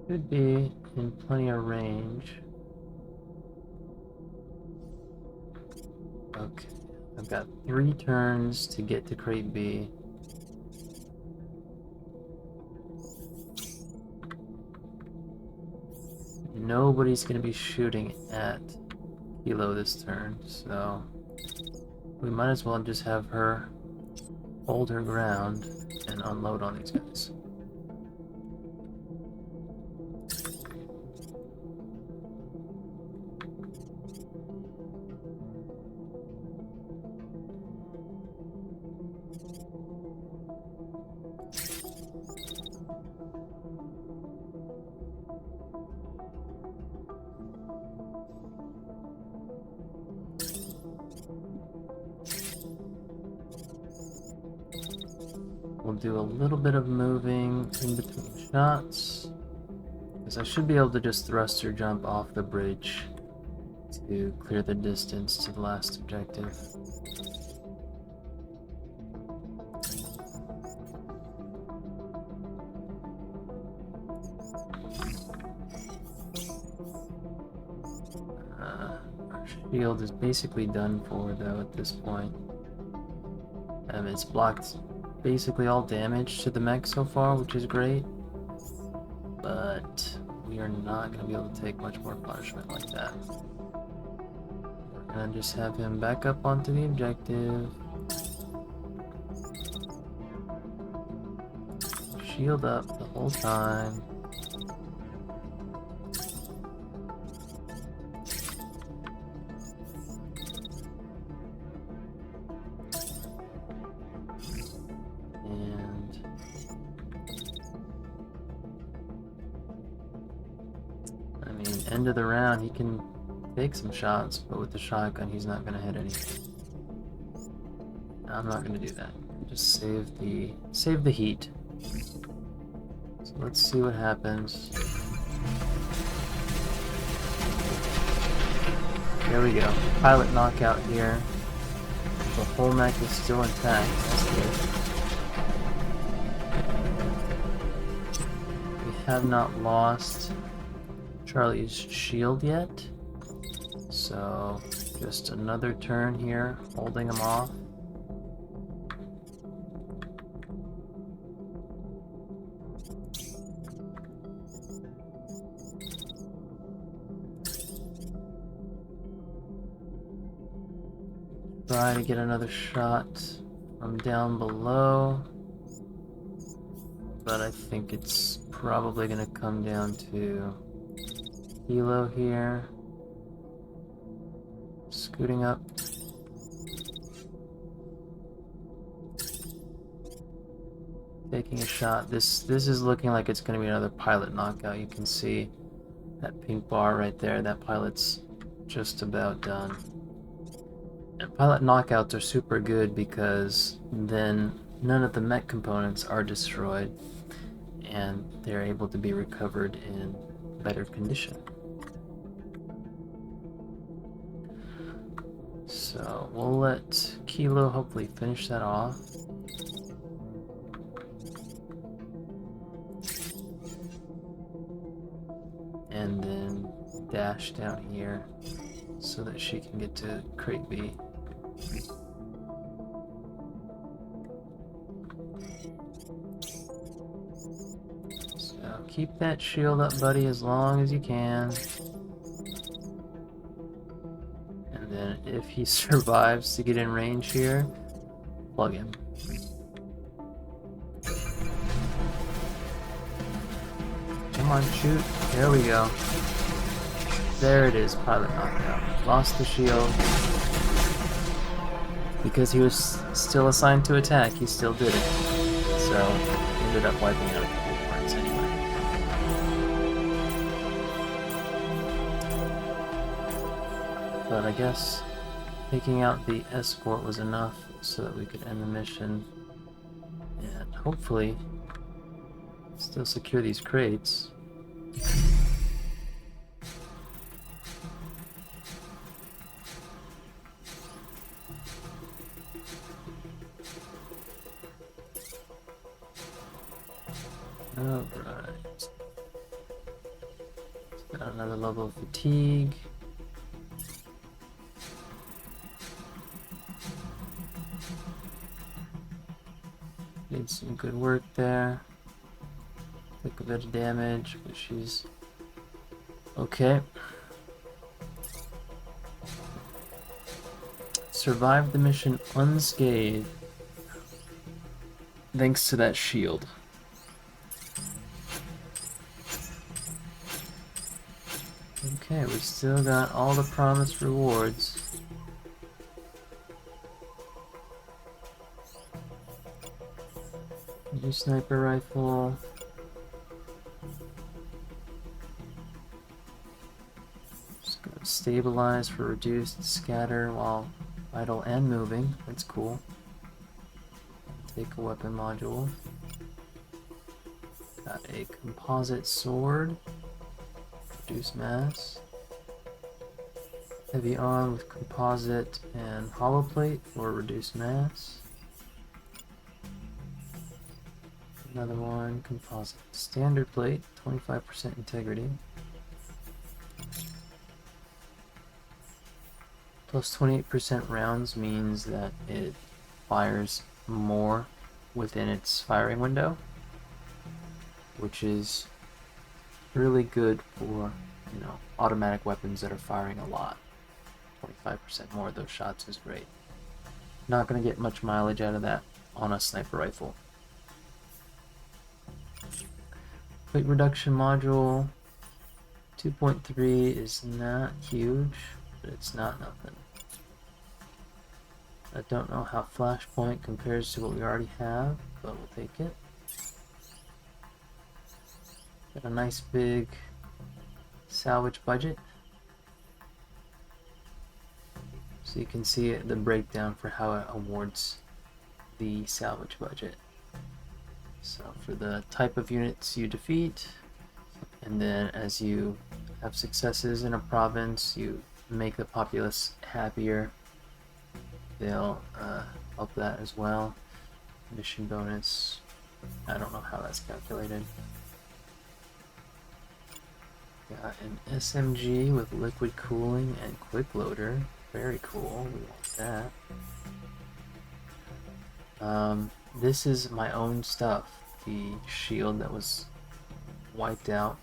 Should be in plenty of range. Okay, I've got 3 turns to get to crate B. Nobody's gonna be shooting at Kilo this turn, so we might as well just have her hold her ground and unload on these guys. We'll do a little bit of moving in between shots, because I should be able to just thruster jump off the bridge to clear the distance to the last objective. Our shield is basically done for though at this point. It's blocked basically all damage to the mech so far, which is great, but we are not going to be able to take much more punishment like that. We're going to just have him back up onto the objective. Shield up the whole time. End of the round, he can take some shots, but with the shotgun, he's not going to hit anything. I'm not going to do that. Just save the heat. So let's see what happens. There we go. Pilot knockout here. The whole mech is still intact. That's good. We have not lost Charlie's shield yet, so just another turn here, holding him off. Try to get another shot from down below, but I think it's probably going to come down to Kilo here, scooting up. Taking a shot. This is looking like it's going to be another pilot knockout. You can see that pink bar right there. That pilot's just about done. And pilot knockouts are super good because then none of the mech components are destroyed and they're able to be recovered in better condition. So we'll let Kilo hopefully finish that off. And then dash down here so that she can get to crate B. So keep that shield up, buddy, as long as you can. And then if he survives to get in range here, plug him. Come on, shoot. There we go. There it is, pilot knockout. Lost the shield. Because he was still assigned to attack, he still did it. So, ended up wiping out a couple of parts anyway. But I guess taking out the escort was enough so that we could end the mission. And hopefully still secure these crates. Alright. Got another level of fatigue. Did some good work there. Took a bit of damage, but she's okay. Survived the mission unscathed thanks to that shield. Okay, we still got all the promised rewards. New sniper rifle. Just gonna stabilize for reduced scatter while vital and moving. That's cool. Take a weapon module. Got a composite sword. Reduce mass. Heavy arm with composite and hollow plate for reduced mass. Another one, composite. Standard plate, 25% integrity. Plus 28% rounds means that it fires more within its firing window, which is really good for, you know, automatic weapons that are firing a lot. 25% more of those shots is great. Not going to get much mileage out of that on a sniper rifle. Weight reduction module 2.3 is not huge, but it's not nothing. I don't know how Flashpoint compares to what we already have, but we'll take it. Got a nice big salvage budget. So you can see the breakdown for how it awards the salvage budget. So for the type of units you defeat, and then as you have successes in a province, you make the populace happier, they'll help that as well. Mission bonus, I don't know how that's calculated. Got an SMG with liquid cooling and quick loader. Very cool, we want that. This is my own stuff, the shield that was wiped out,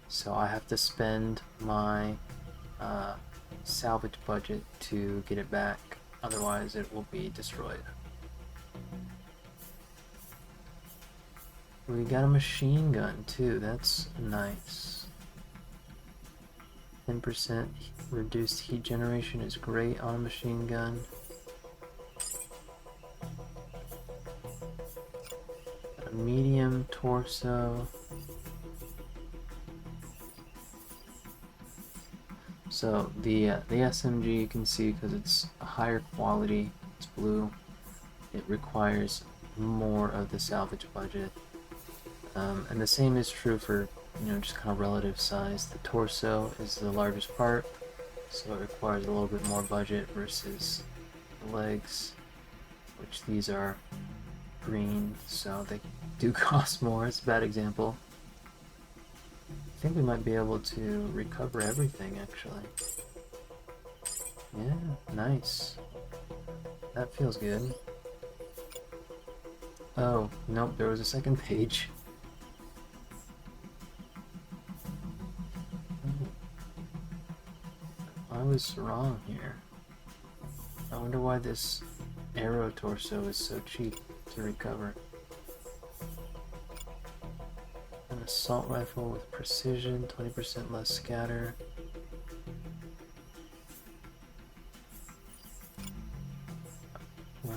so I have to spend my salvage budget to get it back, otherwise it will be destroyed. We got a machine gun too, that's nice. 10% reduced heat generation is great on a machine gun. A medium torso. So the SMG, you can see, because it's a higher quality, it's blue, it requires more of the salvage budget. And the same is true for, you know, just kind of relative size. The torso is the largest part, so it requires a little bit more budget versus the legs, which these are green, so they do cost more. It's a bad example. I think we might be able to recover everything, actually. Yeah, nice. That feels good. Oh, nope, there was a second page. I was wrong here. I wonder why this arrow torso is so cheap to recover. An assault rifle with precision, 20% less scatter. Wow,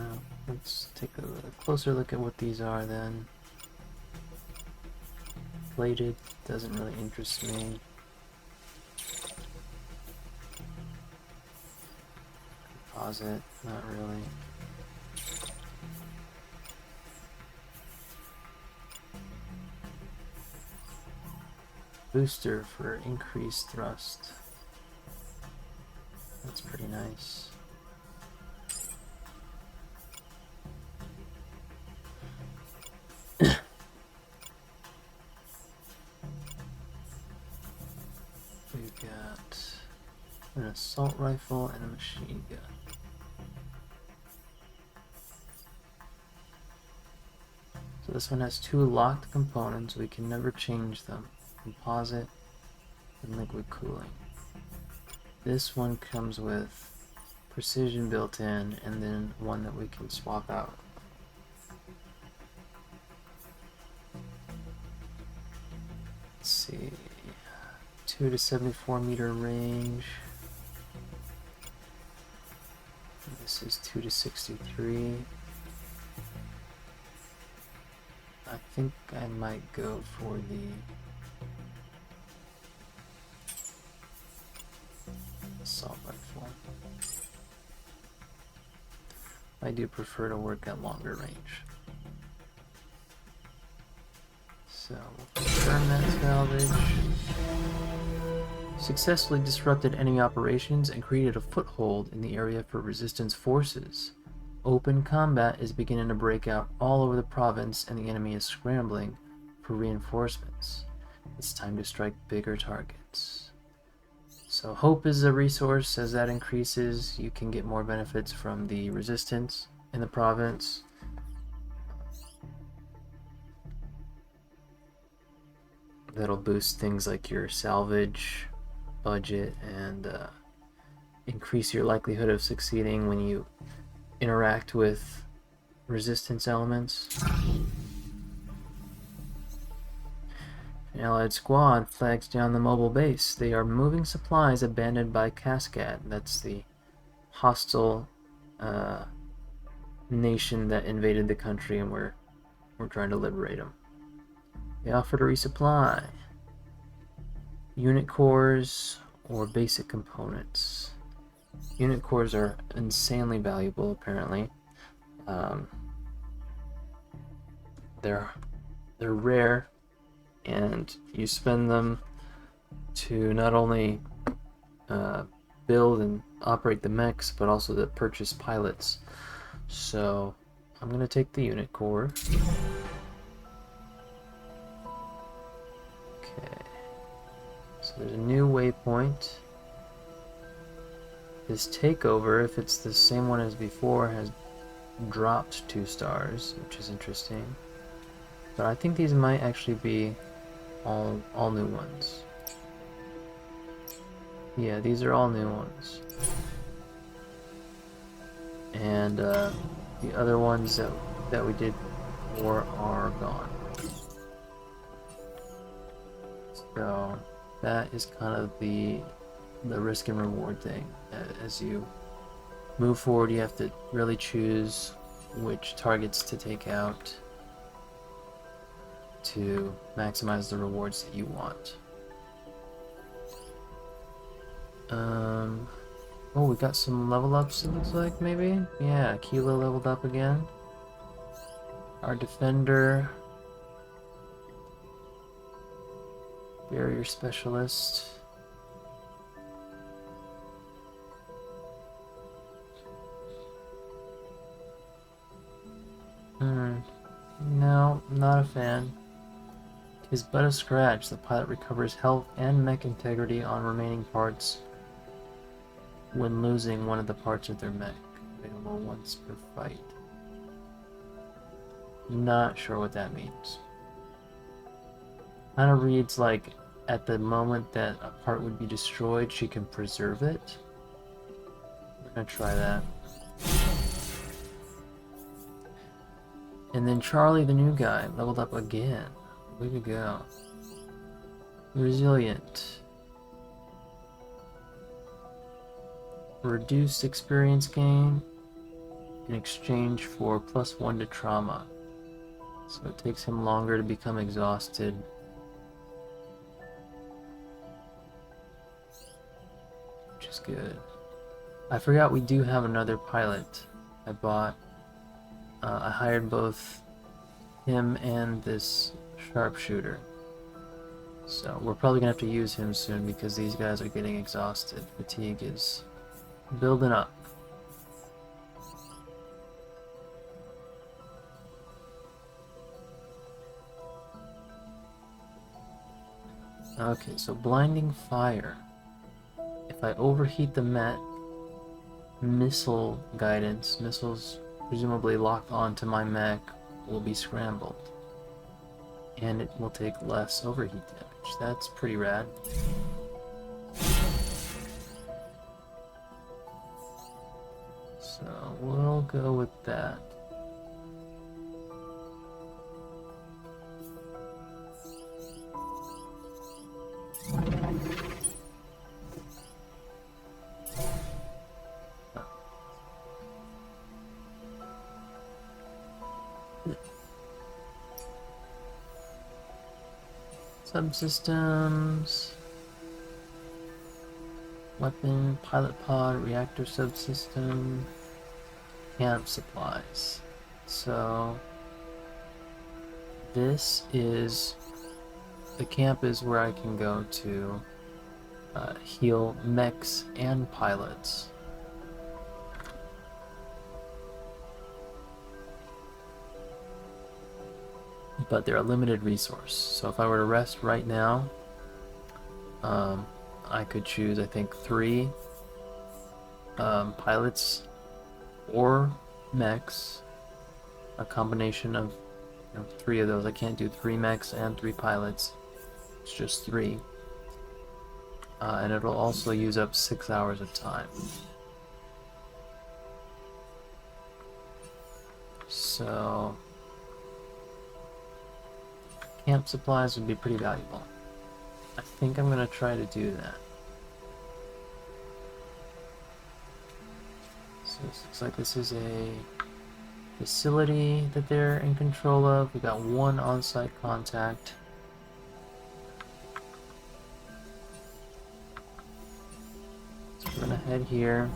let's take a closer look at what these are then. Plated doesn't really interest me. Composite, not really. Booster for increased thrust. That's pretty nice. assault rifle, and a machine gun. So this one has 2 locked components. We can never change them. Composite and liquid cooling. This one comes with precision built in, and then one that we can swap out. Let's see. 2 to 74 meter range. This is 2 to 63. I think I might go for the assault rifle. I do prefer to work at longer range. So we'll confirm that salvage. Successfully disrupted enemy operations and created a foothold in the area for resistance forces. Open combat is beginning to break out all over the province, and the enemy is scrambling for reinforcements. It's time to strike bigger targets. So hope is a resource. As that increases, you can get more benefits from the resistance in the province. That'll boost things like your salvage budget and increase your likelihood of succeeding when you interact with resistance elements. An allied squad flags down the mobile base. They are moving supplies abandoned by Cascade. That's the hostile nation that invaded the country, and we're trying to liberate them. They offer to resupply unit cores or basic components. Unit cores are insanely valuable, apparently. They're rare, and you spend them to not only build and operate the mechs, but also to purchase pilots. So I'm going to take the unit core. Okay. So there's a new waypoint. This takeover, if it's the same one as before, has dropped 2 stars, which is interesting. But I think these might actually be all new ones. Yeah, these are all new ones. And the other ones that we did before are gone. So that is kind of the risk and reward thing. As you move forward, you have to really choose which targets to take out to maximize the rewards that you want. Oh, we got some level ups, it looks like, maybe? Yeah, Kilo leveled up again. Our defender. Barrier specialist. No, not a fan. Tis but a scratch. The pilot recovers health and mech integrity on remaining parts when losing one of the parts of their mech. Available once per fight. Not sure what that means. Kind of reads like at the moment that a part would be destroyed, she can preserve it. We're gonna try that. And then Charlie, the new guy, leveled up again. Way to go. Resilient. Reduced experience gain in exchange for +1 to trauma. So it takes him longer to become exhausted. Which is good. I forgot we do have another pilot. I hired both him and this sharpshooter. So we're probably gonna have to use him soon because these guys are getting exhausted. Fatigue is building up. Okay, so blinding fire. If if I overheat the Met, missile guidance, missiles presumably locked onto my mech, will be scrambled. And it will take less overheat damage. That's pretty rad. So we'll go with that. Subsystems, weapon, pilot pod, reactor subsystem, camp supplies. So this is, the camp is where I can go to heal mechs and pilots. But they're a limited resource. So if I were to rest right now, I could choose, I think, 3 pilots or mechs, a combination of 3 of those. I can't do 3 mechs and 3 pilots. It's just 3. And it'll also use up 6 hours of time. So camp supplies would be pretty valuable. I think I'm going to try to do that. So this looks like this is a facility that they're in control of. We got 1 on-site contact. So we're going to head here.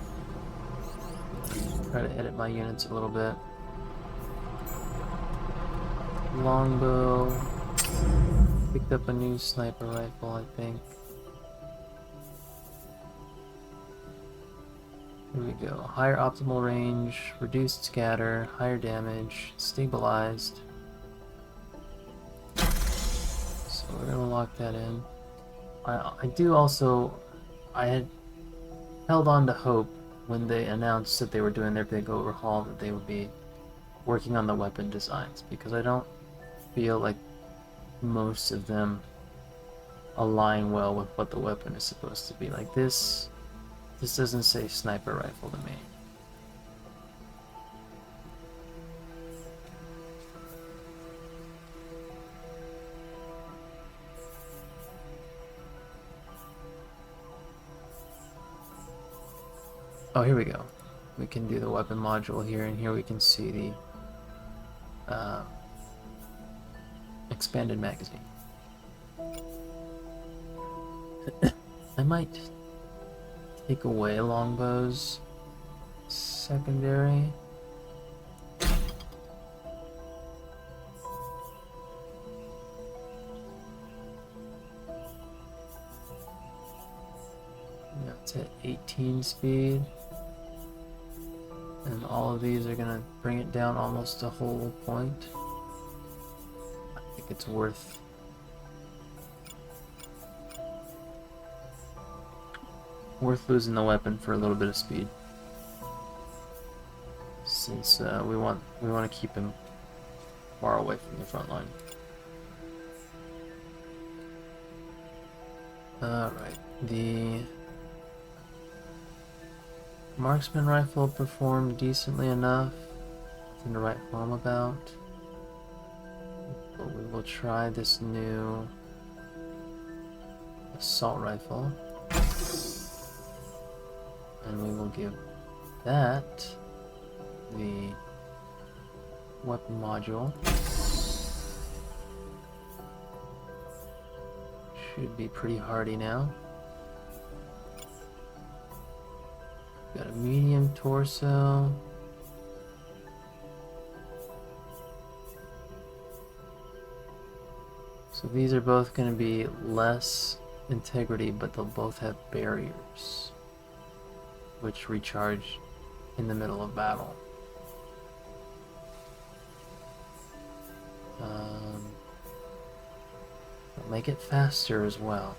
Try to edit my units a little bit. Longbow. Picked up a new sniper rifle, I think. Here we go. Higher optimal range, reduced scatter, higher damage, stabilized. So we're gonna lock that in. I had held on to hope when they announced that they were doing their big overhaul that they would be working on the weapon designs, because I don't feel like most of them align well with what the weapon is supposed to be. Like this doesn't say sniper rifle to me. Oh, here we go. We can do the weapon module here, and here we can see the expanded magazine. I might take away longbow's secondary. Yeah, it's at 18 speed. And all of these are gonna bring it down almost a whole point. I think it's worth losing the weapon for a little bit of speed, since we want to keep him far away from the front line. Alright, the marksman rifle performed decently enough. Nothing to write home about. But we will try this new assault rifle. And we will give that the weapon module. Should be pretty hardy now. Got a medium torso. So these are both going to be less integrity, but they'll both have barriers, which recharge in the middle of battle. They'll make it faster as well.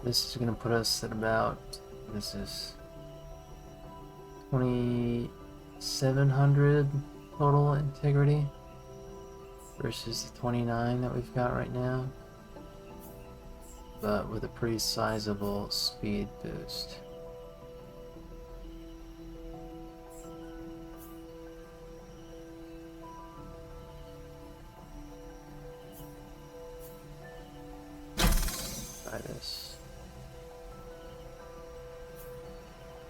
This is going to put us at about, this is 2,700 total integrity versus the 29 that we've got right now, but with a pretty sizable speed boost. Try this.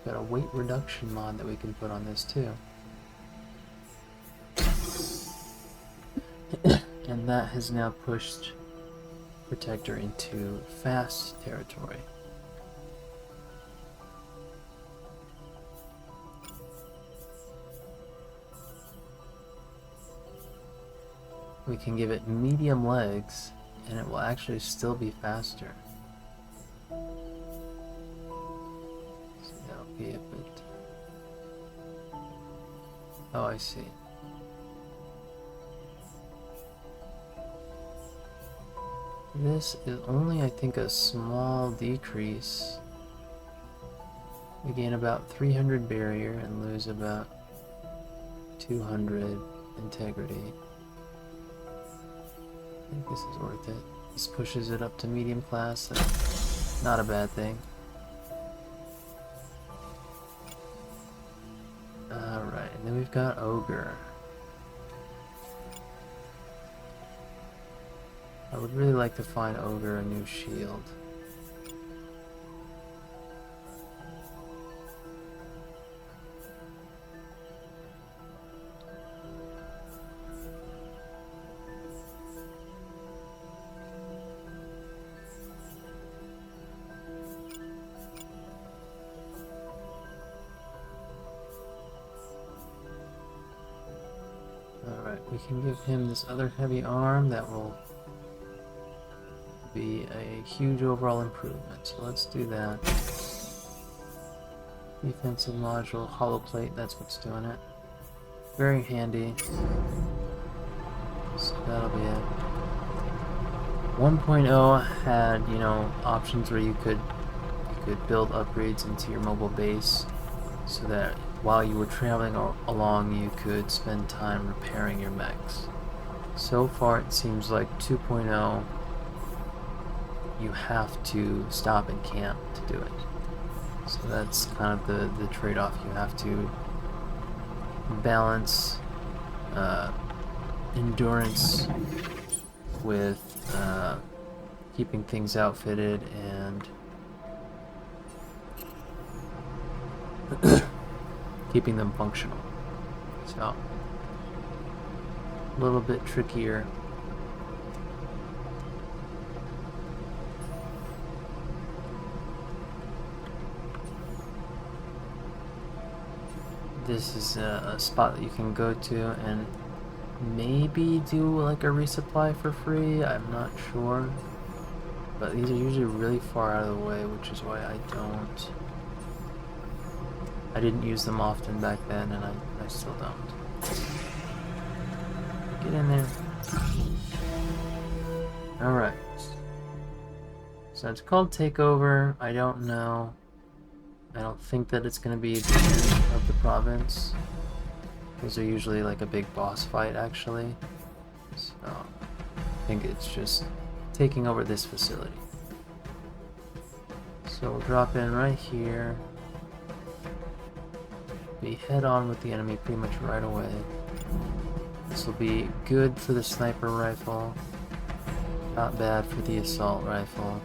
Got a weight reduction mod that we can put on this too. And that has now pushed Protector into fast territory. We can give it medium legs and it will actually still be faster. Be a bit. Oh, I see. This is only, I think, a small decrease. We gain about 300 barrier and lose about 200 integrity. I think this is worth it. This pushes it up to medium class. That's not a bad thing. Alright, and then we've got Ogre. I would really like to find Ogre a new shield. Alright, we can give him this other heavy arm that will be a huge overall improvement. So let's do that. Defensive module, hollow plate, that's what's doing it. Very handy. So that'll be it. 1.0 had, you know, options where you could build upgrades into your mobile base so that while you were traveling along you could spend time repairing your mechs. So far it seems like 2.0 you have to stop and camp to do it. So that's kind of the trade-off. You have to balance endurance with keeping things outfitted and keeping them functional. So a little bit trickier. This is a spot that you can go to and maybe do like a resupply for free. I'm not sure, but these are usually really far out of the way, which is why I didn't use them often back then, and I still don't. Get in there. Alright. So it's called Takeover. I don't know. I don't think that it's going to be the end of the province. Those are usually like a big boss fight, actually. So I think it's just taking over this facility. So we'll drop in right here. Be head on with the enemy pretty much right away. This will be good for the sniper rifle. Not bad for the assault rifle.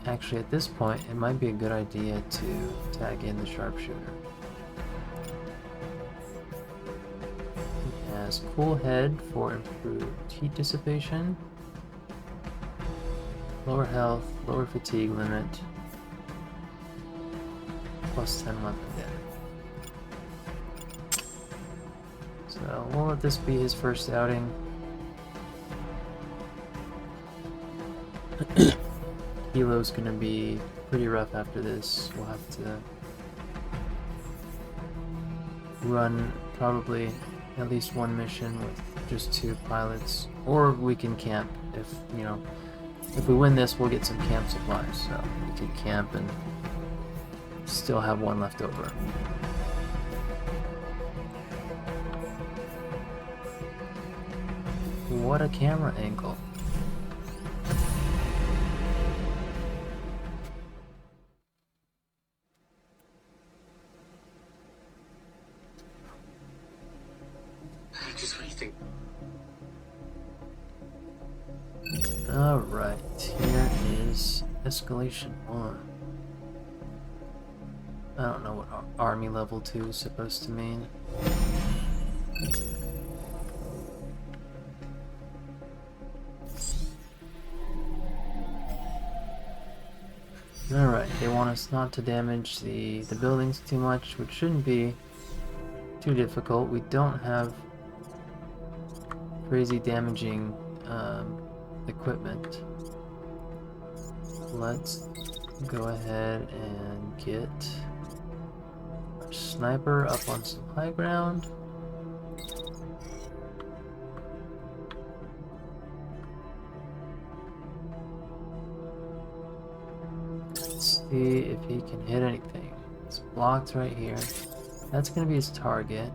Actually, at this point, it might be a good idea to tag in the sharpshooter. It has cool head for improved heat dissipation, lower health, lower fatigue limit, plus 10 weapon damage. So we'll let this be his first outing. Kilo's gonna be pretty rough after this. We'll have to run probably at least one mission with just 2 pilots, or we can camp. If you know, if we win this, we'll get some camp supplies, so we can camp and still have 1 left over. What a camera angle. Just what you think. Alright, here is escalation 1. I don't know what army level 2 is supposed to mean. Alright, they want us not to damage the buildings too much, which shouldn't be too difficult. We don't have crazy damaging equipment. Let's go ahead and get our sniper up on some high ground. Let's see if he can hit anything. It's blocked right here. That's going to be his target.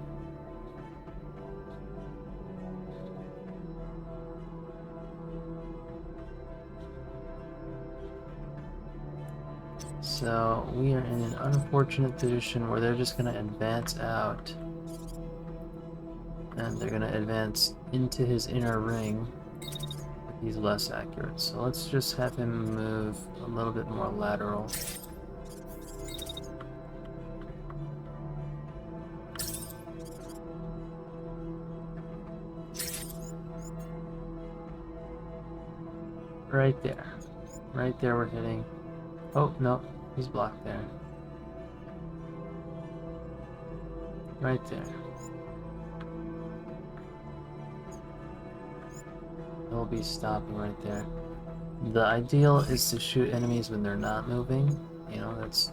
So we are in an unfortunate position where they're just going to advance out. And they're going to advance into his inner ring. He's less accurate. So let's just have him move a little bit more lateral. Right there. Right there we're hitting. Oh, no. He's blocked there. Right there. He'll be stopping right there. The ideal is to shoot enemies when they're not moving. You know, that's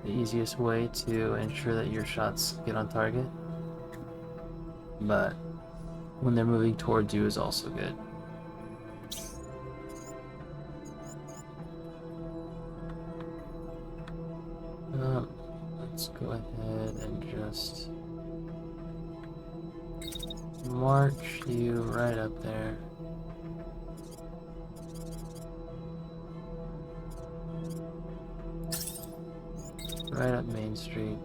the easiest way to ensure that your shots get on target. But when they're moving towards you is also good. Let's go ahead and just march you right up there. Right up Main Street.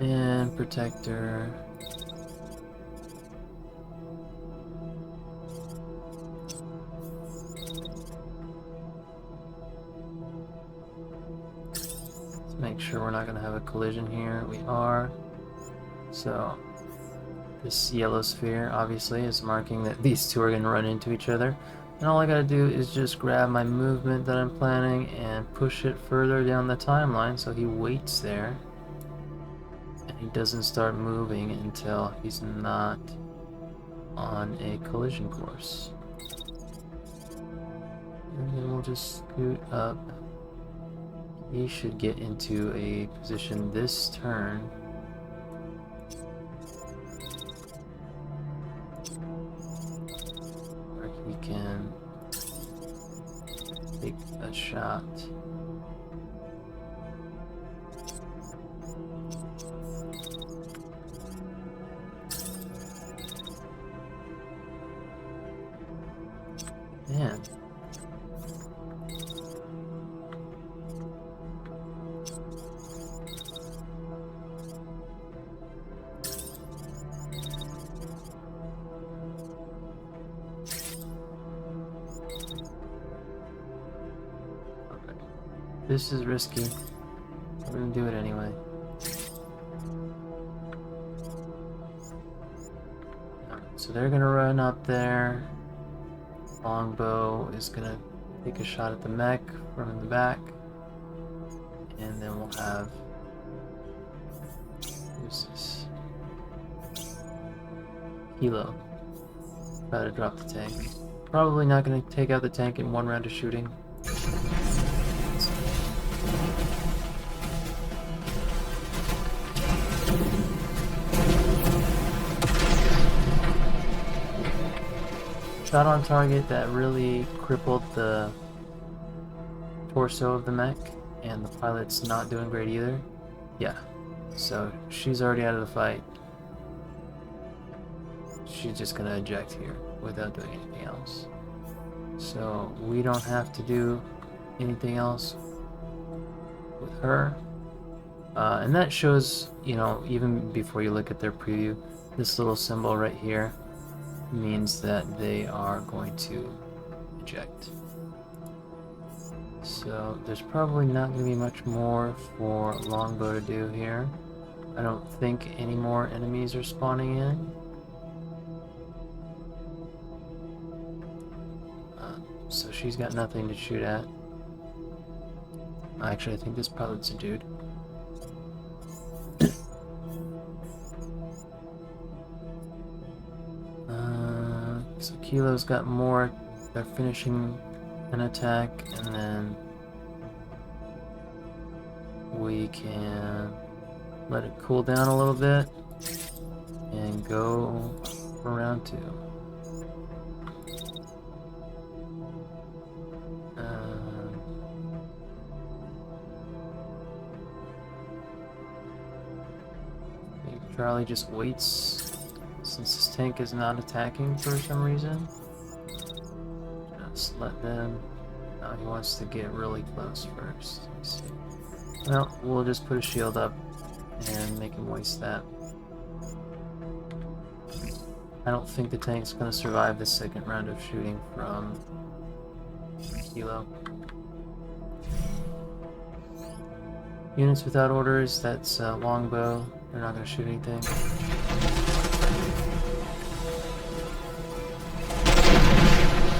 And Protector. Make sure we're not going to have a collision here. We are. So this yellow sphere obviously is marking that these two are going to run into each other. And all I got to do is just grab my movement that I'm planning and push it further down the timeline so he waits there. And he doesn't start moving until he's not on a collision course. And then we'll just scoot up. He should get into a position this turn where he can take a shot. Man. This is risky. We're gonna do it anyway. So they're gonna run up there. Longbow is gonna take a shot at the mech from the back. And then we'll have... who's this? Kilo. About to drop the tank. Probably not gonna take out the tank in one round of shooting. shot on target that really crippled the torso of the mech, and the pilot's not doing great either. Yeah, so she's already out of the fight. She's just gonna eject here without doing anything else. So we don't have to do anything else with her. And that shows, you know, even before you look at their preview, this little symbol right here means that they are going to eject. So there's probably not going to be much more for Longbow to do here. I don't think any more enemies are spawning in. So she's got nothing to shoot at. Actually, I think this pilot's a dude. So Kilo's got more. They're finishing an attack, and then we can let it cool down a little bit and go for round 2. Charlie just waits since this tank is not attacking for some reason. Just let them. No, he wants to get really close first. Let's see. Well, we'll just put a shield up and make him waste that. I don't think the tank's going to survive the second round of shooting from Kilo. Units without orders, that's Longbow. They're not going to shoot anything.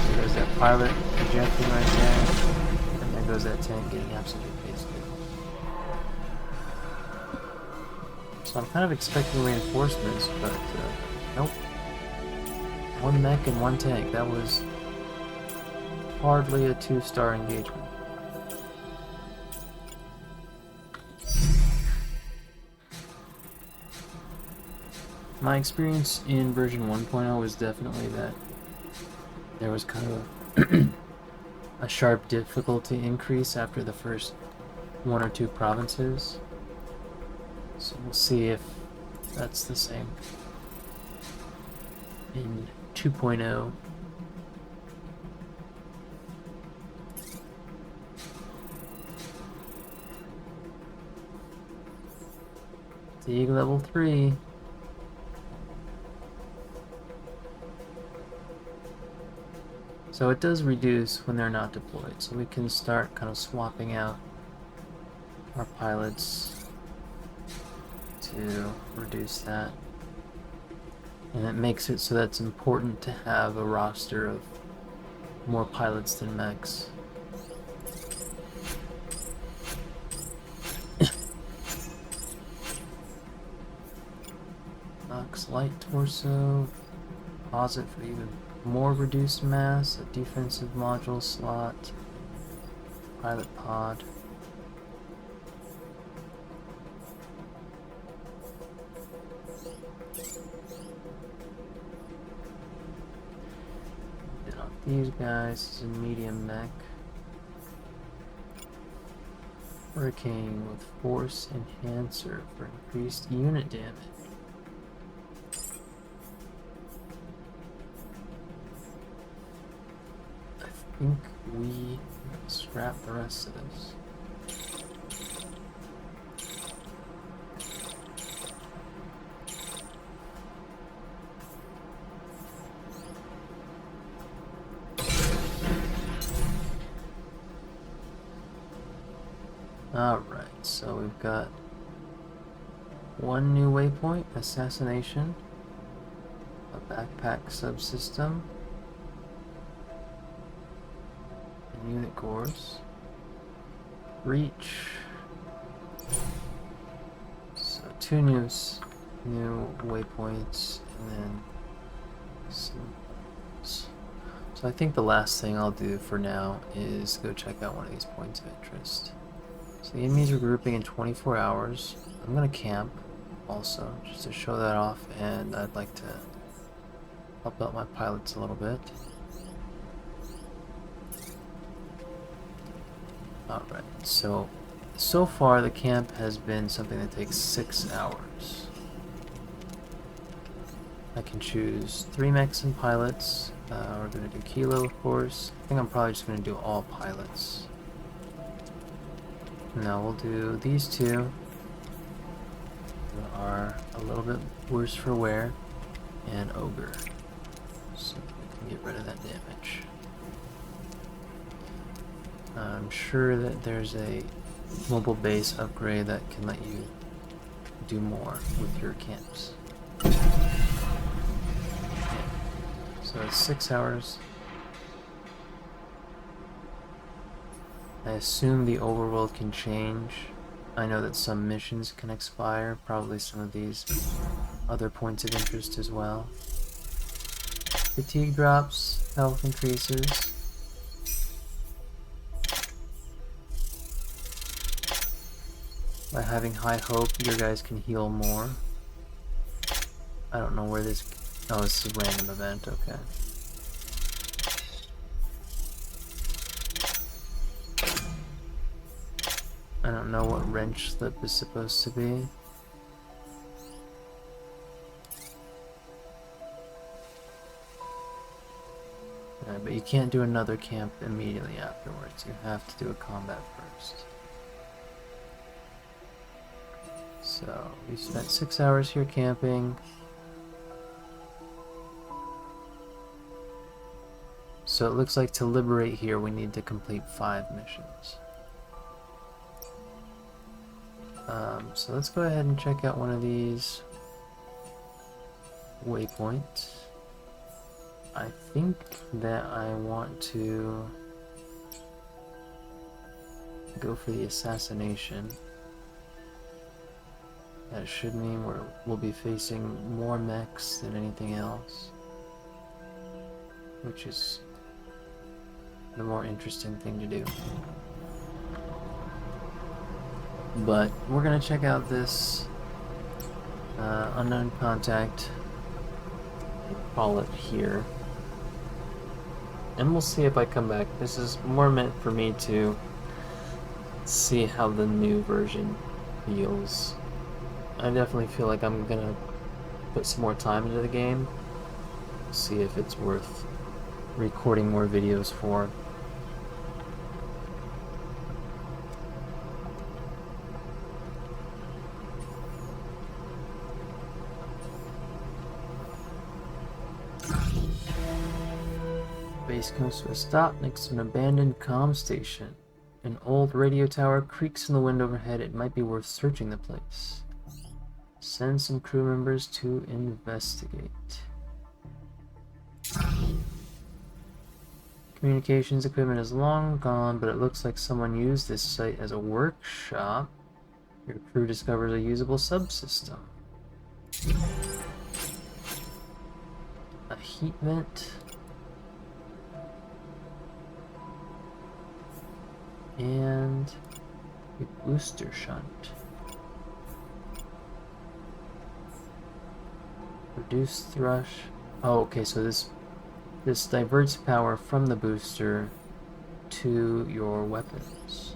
There goes that pilot ejecting right there. And there goes that tank getting absolutely pasted. So I'm kind of expecting reinforcements, but nope. One mech and one tank. That was hardly a 2-star engagement. My experience in version 1.0 was definitely that there was kind of a sharp difficulty increase after the first 1 or 2 provinces. So we'll see if that's the same in 2.0. Dig level 3. So it does reduce when they're not deployed, so we can start kind of swapping out our pilots to reduce that. And it makes it so that it's important to have a roster of more pilots than mechs. Nox light torso, pause it for even more reduced mass, a defensive module slot, pilot pod. Get off these guys. This is a medium mech. Hurricane with force enhancer for increased unit damage. I think we scrap the rest of this. Alright, so we've got one new waypoint, assassination, a backpack subsystem, unit cores, reach, so 2 new waypoints, and then some. So I think the last thing I'll do for now is go check out one of these points of interest. So the enemies are grouping in 24 hours. I'm gonna camp also, just to show that off, and I'd like to help out my pilots a little bit. So far the camp has been something that takes 6 hours. I can choose 3 mechs and pilots. We're going to do Kilo, of course. I think I'm probably just going to do all pilots. Now we'll do these two. They are a little bit worse for wear. And Ogre. So we can get rid of that damage. I'm sure that there's a mobile base upgrade that can let you do more with your camps. Yeah. So it's 6 hours. I assume the overworld can change. I know that some missions can expire, probably some of these other points of interest as well. Fatigue drops, health increases. By having high hope, your guys can heal more. I don't know where this... Oh, this is a random event, okay. I don't know what wrench slip is supposed to be. But you can't do another camp immediately afterwards. You have to do a combat first. So, we spent 6 hours here camping. So it looks like to liberate here we need to complete 5 missions. So let's go ahead and check out one of these waypoints. I think that I want to go for the assassination. That should mean we'll be facing more mechs than anything else, which is the more interesting thing to do. But we're gonna check out this unknown contact. I call it here. And we'll see if I come back. This is more meant for me to see how the new version feels. I definitely feel like I'm gonna put some more time into the game. See if it's worth recording more videos for. Base comes to a stop next to an abandoned comm station. An old radio tower creaks in the wind overhead. It might be worth searching the place. Send some crew members to investigate. Communications equipment is long gone, but it looks like someone used this site as a workshop. Your crew discovers a usable subsystem. A heat vent. And a booster shunt. Reduce thrush. Oh, okay, so this diverts power from the booster to your weapons.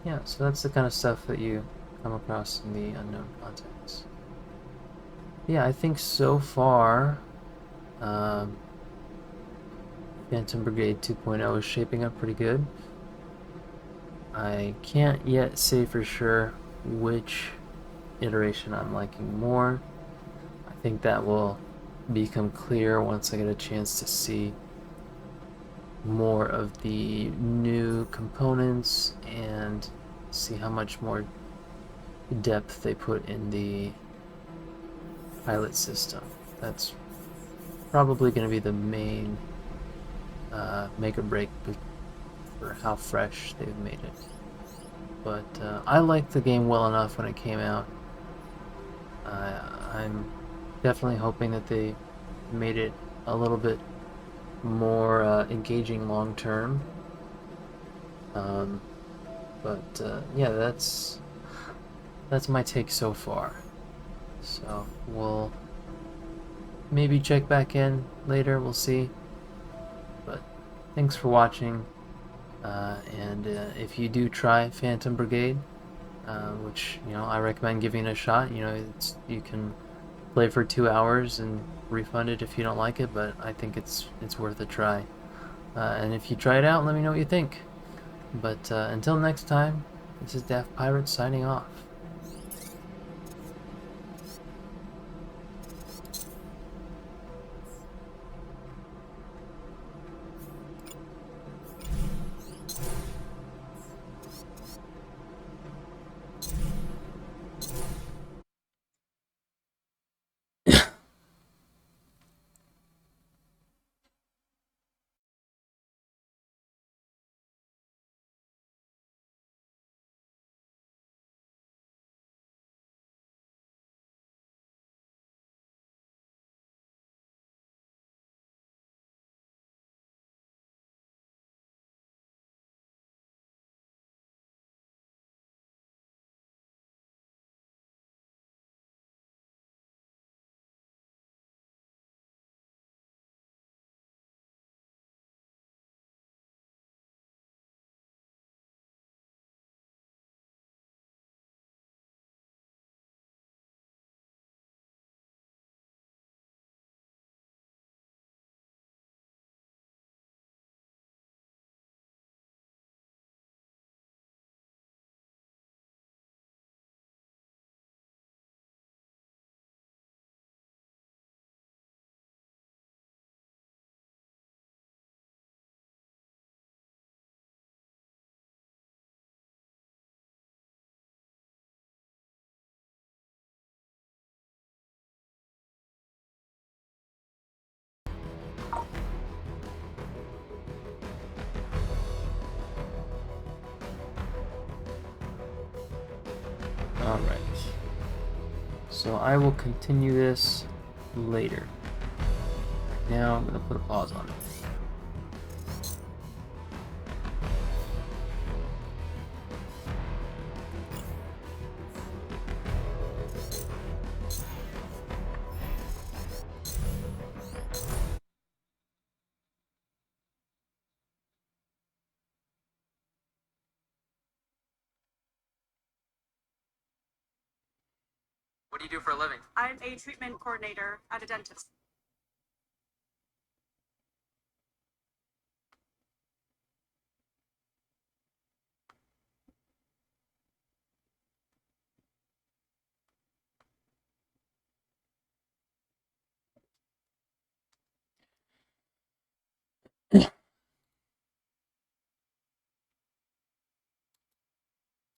Yeah, so that's the kind of stuff that you come across in the unknown contacts. Yeah, I think so far Phantom Brigade 2.0 is shaping up pretty good. I can't yet say for sure which iteration I'm liking more. I think that will become clear once I get a chance to see more of the new components and see how much more depth they put in the pilot system. That's probably going to be the main make or break for how fresh they've made it. But I liked the game well enough when it came out. I'm definitely hoping that they made it a little bit more engaging long term. Yeah, that's my take so far. So we'll maybe check back in later. We'll see. But thanks for watching. And if you do try Phantom Brigade, which I recommend giving it a shot. You can play for 2 hours and refund it if you don't like it, but I think it's worth a try. And if you try it out, let me know what you think. But until next time, this is Daft Pirate signing off. Alright. So I will continue this later. Now I'm going to put a pause on it. What do you do for a living? I'm a treatment coordinator at a dentist.